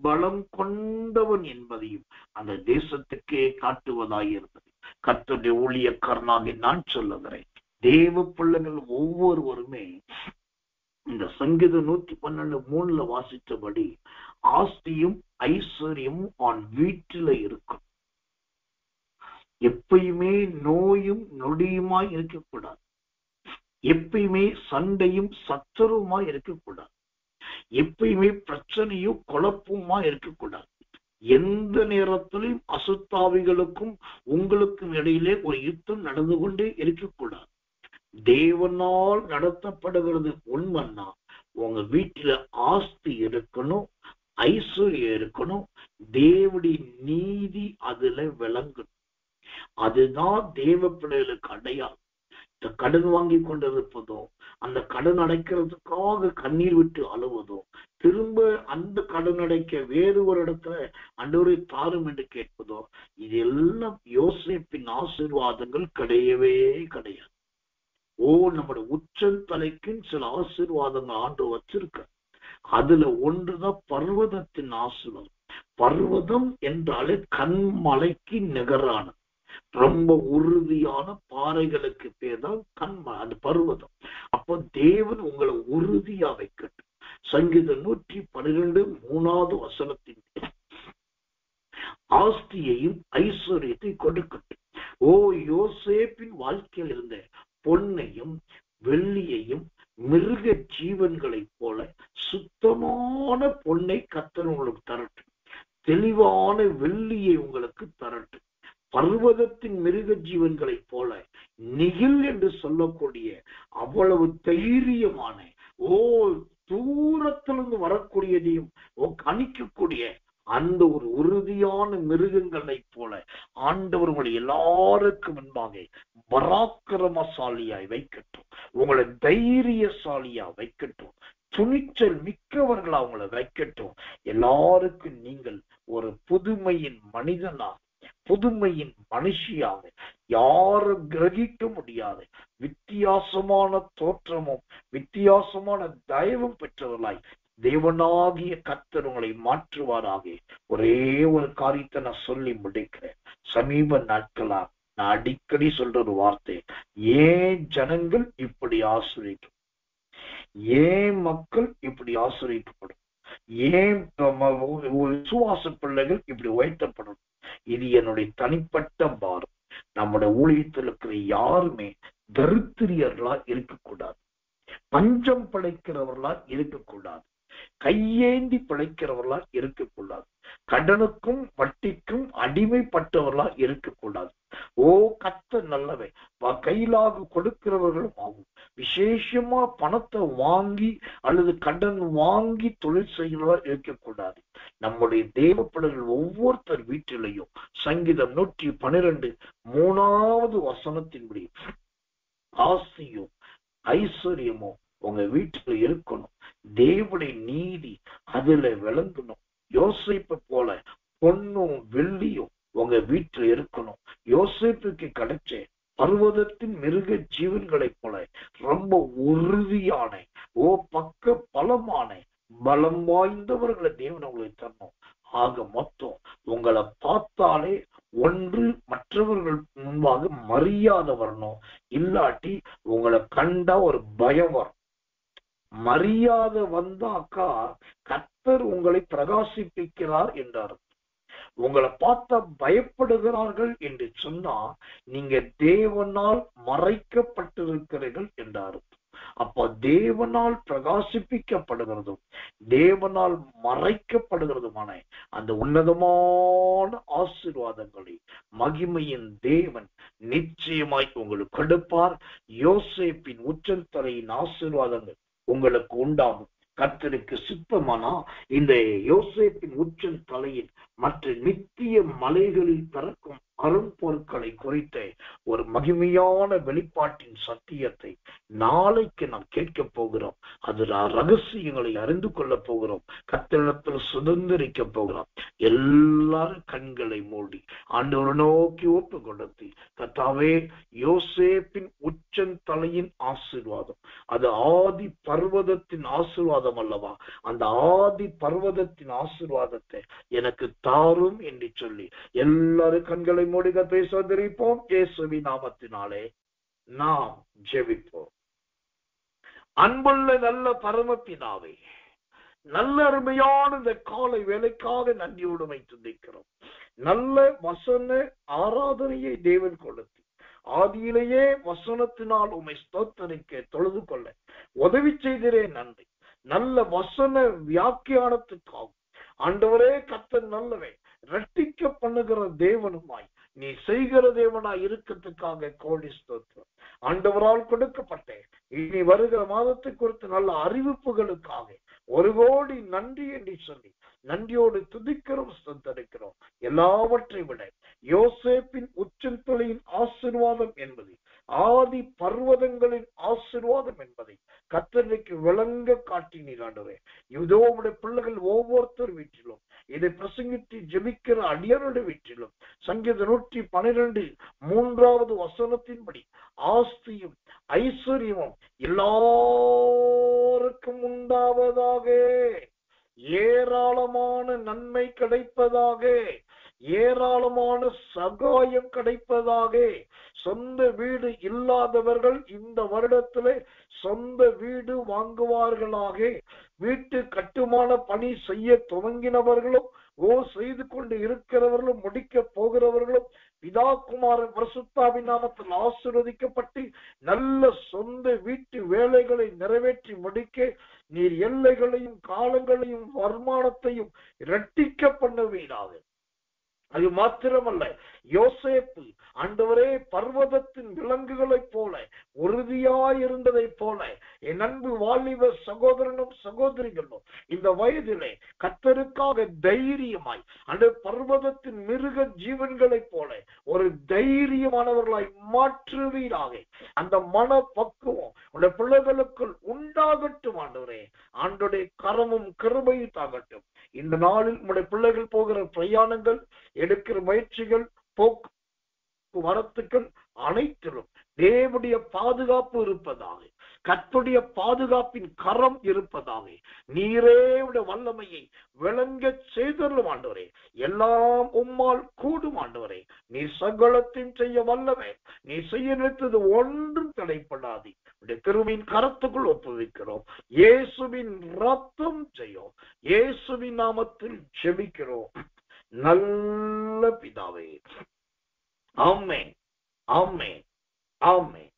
பலம் கொண்டவன் என்பதையும் அந்த தேசத்துக்கே காட்டுவதாயிருந்தது. கர்த்தருடைய ஊழியக்காரனாக நான் சொல்லுகிறேன், தேவ பிள்ளைகள் ஒவ்வொருவருமே இந்த சங்கீதம் 112:3 வாசித்தபடி ஆஸ்தியும் ஐஸ்வர்யமும் அவன் வீட்டில இருக்கும். எப்பயுமே நோயும் நொடியுமாய் இருக்கக்கூடாது, எப்பயுமே சண்டையும் சச்சரவுமாய் இருக்கக்கூடாது, எப்பயுமே பிரச்சனையும் குழப்பமா இருக்கக்கூடாது. எந்த நேரத்திலும் அசுத்தாவிகளுக்கும் உங்களுக்கும் இடையிலே ஒரு யுத்தம் நடந்து கொண்டே இருக்கக்கூடாது. தேவனால் நடத்தப்படுகிறது உண்மைன்னா உங்க வீட்டுல ஆஸ்தி இருக்கணும், ஐஸ்வர்யம் இருக்கணும், தேவனுடைய நீதி அதுல விளங்கணும். அதுதான் தேவ பிள்ளைகளுக்கு அடையாளம். இந்த கடன் வாங்கி கொண்டிருப்பதோ, அந்த கடன் அடைக்கிறதுக்காக கண்ணீர் விட்டு அழுவதோ, திரும்ப அந்த கடன் அடைக்க வேறு ஒரு இடத்துல ஆண்டவரே தாரும் என்று கேட்பதோ, இது எல்லாம் யோசேப்பின் ஆசீர்வாதங்கள் கிடையவே கிடையாது. நம்முடைய உச்சந்தலைக்கு சில ஆசீர்வாதங்கள் ஆண்டு வச்சிருக்க. அதுல ஒன்றுதான் பர்வதத்தின் ஆசீர்வாதம். பர்வதம் என்றாலே கண்மலைக்கு நிகரான ரொம்ப உறுதியான பாறைகளுக்கு பேர் தான் கண்மலை, அந்த பர்வதம். அப்போ தேவன் உங்களை உறுதியா வைக்கட்டும். சங்கீதம் 112 3 ஆஸ்தியையும் ஐஸ்வர்யத்தை கொடுக்கட்டும். ஓ யோசேப்பின் வாழ்க்கையில் இருந்த பொன்னையும் வெள்ளியையும் மிருக ஜீவன்களைப் போல சுத்தமான பொன்னை கர்த்தர் உங்களுக்கு தரட்டும். தெளிவான வெள்ளியை உங்களுக்கு தரட்டும். பர்வதத்தின் மிருக ஜீவன்களைப் போல நிகில் என்று சொல்லக்கூடிய அவ்வளவு தைரியமான தூரத்திலிருந்து வரக்கூடியதையும் கணிக்கக்கூடிய அந்த ஒரு உறுதியான மிருகங்களை போல ஆண்டவர் உங்களை எல்லாருக்கும் முன்பாக பராக்கிரமசாலியாய் வைக்கட்டும். உங்களை தைரியசாலியா வைக்கட்டும். துணிச்சல் மிக்கவர்கள் அவங்களை வைக்கட்டும். எல்லாருக்கும் நீங்கள் ஒரு புதுமையின் மனிதனாக, புதுமையின் மனுஷியாக, யாரும் கிரகிக்க முடியாத வித்தியாசமான தோற்றமும் வித்தியாசமான தயவும் பெற்றவர்களாய் தேவனாகிய கர்த்தர் உங்களை மாற்றுவாராக. ஒரே ஒரு காரியத்தை நான் சொல்லி முடிக்கிறேன். சமீப நாட்களா நான் அடிக்கடி சொல்ற ஒரு வார்த்தை, ஏன் ஜனங்கள் இப்படி ஆசிரியக்கும், ஏன் மக்கள் இப்படி ஆசிரியக்கப்படும், ஏன் விசுவாச பிள்ளைகள் இப்படி உயர்த்தப்படும். இது என்னுடைய தனிப்பட்ட பாரம். நம்முடைய ஊழியத்தில் இருக்கிற யாருமே தரித்திரியர்களா இருக்கக்கூடாது, பஞ்சம் படைக்கிறவர்களா இருக்கக்கூடாது, கையேந்தி பிழைக்கிறவர்களா இருக்கக்கூடாது, கடனுக்கும் வட்டிக்கும் அடிமைப்பட்டவர்களா இருக்கக்கூடாது. கர்த்தர் நல்லவன், கையிலாக கொடுக்கிறவர்களும் ஆகும். விசேஷமா பணத்தை வாங்கி அல்லது கடன் வாங்கி தொழில் செய்கிறவர்களா இருக்கக்கூடாது. நம்முடைய தேவப்பிள்ளைகள் ஒவ்வொருத்தர் வீட்டிலையும் சங்கீதம் 112 3 ஆசியும் ஐஸ்வர்யமும் உங்க வீட்டுல இருக்கணும். தேவனுடைய நீதி அதுல விளங்கணும். யோசேப்பை போல பொன்னும் வெள்ளியும் உங்க வீட்டுல இருக்கணும். யோசேப்புக்கு கிடைச்ச பர்வதத்தின் மிருக ஜீவன்களை போல ரொம்ப உறுதியான பக்க பலமான பலம் வாய்ந்தவர்களை தேவன் உங்களுக்கு தரணும். ஆக மொத்தம் உங்களை பார்த்தாலே ஒன்று மற்றவர்கள் முன்பாக மரியாதை வரணும், இல்லாட்டி உங்களை கண்டா ஒரு பயம் வரும். மரியாதை வந்தாக்கா கர்த்தர் உங்களை பிரகாசிப்பிக்கிறார் என்றார். உங்களை பார்த்தா பயப்படுகிறார்கள் என்று சொன்னா நீங்க தேவனால் மறைக்கப்பட்டிருக்கிறீர்கள் என்றார். அப்ப தேவனால் பிரகாசிப்பிக்கப்படுகிறதும் தேவனால் மறைக்கப்படுகிறதுமான அந்த உன்னதமான ஆசீர்வாதங்களை மகிமையின் தேவன் நிச்சயமாய் உங்களுக்கு கொடுப்பார். யோசேப்பின் உச்சந்தலையின் ஆசீர்வாதங்கள் உங்களுக்கு உண்டாகும். கர்த்தருக்கு சித்தமானா இந்த யோசேப்பின் உச்சன் தலையில் மற்ற நித்திய மலைகளில் பிறக்கும் அரும்பொருட்களை குறித்த ஒரு மகிமையான வெளிப்பாட்டின் சத்தியத்தை நாளைக்கு நாம் கேட்க போகிறோம். அது ரகசியங்களை அறிந்து கொள்ள போகிறோம். கர்த்தரிடத்தில் சுதந்திரிக்க போகிறோம். எல்லாரும் கண்களை மூடி ஆண்டவரை நோக்கி ஒப்பு கொடுத்து, கர்த்தாவே, யோசேப்பின் உச்சன் தலையின் ஆசீர்வாதம் அது ஆதி பர்வதத்தின் ஆசீர்வாதம் அல்லவா, அந்த ஆதி பர்வதத்தின் ஆசீர்வாதத்தை எனக்கு தாரும் என்று சொல்லி எல்லாரும் கண்களை மூடி கர்த்தரை சோதரிப்போம். இயேசுவின் நாமத்தினாலே நாம் ஜெபிப்போம். அன்புள்ள நல்ல பரமபிதாவே, நல்ல அருமையான இந்த காலை வேலைக்காக நன்றியோடு துதிக்கிறோம். நல்ல வசன ஆராதனையை தேவன் கொடுத்து ஆதியிலேயே வசனத்தினால் உம்மை ஸ்தோத்தரிக்க தொழுது கொள்ள உதவி செய்கிறே நன்றி. நல்ல வசன வியாக்கியானத்துக்காகும் ஆண்டவரே கர்த்தர் நல்லவே, இரட்டிக்க பண்ணுகிற தேவனுமாய் நீ செய்கிற தேவனாய் இருக்கிறதுக்காக கோடி ஸ்தோத்திரம். ஆண்டவரால் கொடுக்கப்பட்ட இனி வருகிற மாதத்தை குறித்து நல்ல அறிவிப்புகளுக்காக 1 கோடி நன்றி என்று சொல்லி நன்றியோடு துதிக்கிறோம், ஸ்தோத்தரிக்கிறோம். எல்லாவற்றை விட யோசேப்பின் உச்சந்தொழியின் ஆசீர்வாதம் என்பது ஆதி பர்வதங்களின் ஆசீர்வாதம் என்பதை கர்த்தருக்கு விளங்க காட்டினீர் ஆண்டவரே. இதோ உம்முடைய பிள்ளைகள் ஒவ்வொருத்தர் வீட்டிலும் இதை பிரசங்கித்து ஜெபிக்கிற அடியாருடைய வீட்டிலும் சங்கீதம் 112 3 ஆஸ்தியும் ஐஸ்வர்யமும் எல்லாருக்கும் உண்டாவதாக. ஏராளமான நன்மை கிடைப்பதாக, ஏராளமான சகாயம் கிடைப்பதாக. சொந்த வீடு இல்லாதவர்கள் இந்த வருடத்திலே சொந்த வீடு வாங்குவார்களாக. வீட்டு கட்டுமான பணி செய்ய துவங்கினவர்களும் செய்து கொண்டு இருக்கிறவர்களும் முடிக்க போகிறவர்களும் பிதா குமாரன் பரிசுத்தாவின் நாமத்தில் ஆசீர்வதிக்கப்பட்டு நல்ல சொந்த வீட்டு வேலைகளை நிறைவேற்றி முடிக்க நீர் எல்லைகளையும் காலங்களையும் வருமானத்தையும் இரட்டிக்க பண்ணுவீராக. அது மாத்திரமல்ல, யோசேப்பு ஆண்டவரே பர்வதத்தின் விலங்குகளைப் போல உறுதியாயிருந்ததைப் போல என் அன்பு வாலிப சகோதரனும் சகோதரிகளும் இந்த வயதிலே கர்த்தருக்காக தைரியமாய் அந்த பர்வதத்தின் மிருக ஜீவன்களைப் போல ஒரு தைரியமானவர்களாய் மாற்றுவீராக. அந்த மன பக்குவம் உடைய பிள்ளைகளுக்குள் உண்டாகட்டும். ஆண்டவரே, ஆண்டோடைய கரமும் கிருபையும் தாகட்டும். இந்த நாளில் உடைய பிள்ளைகள் போகிற பிரயாணங்கள், எடுக்கிற முயற்சிகள், போக்குவரத்துக்கள் அனைத்திலும் தேவனுடைய பாதுகாப்பு இருப்பதாக, கர்த்தருடைய பாதுகாப்பின் கரம் இருப்பதாக, நீரே வல்லமையை விளங்க செய்தருளும் ஆண்டவரே. எல்லாம் உம்மால் கூடும் ஆண்டவரே. நீ சகலத்தையும் செய்ய வல்லவே. நீ செய்ய நினைத்தது ஒன்றும் தடைப்படாது. கிருபையின் கரத்துக்குள் ஒப்புவிக்கிறோம். இயேசுவின் ரத்தம் செய்யும். இயேசுவின் நாமத்தில் ஜெபிக்கிறோம் நல்ல பிதாவே. ஆமென், ஆமென், ஆமென்.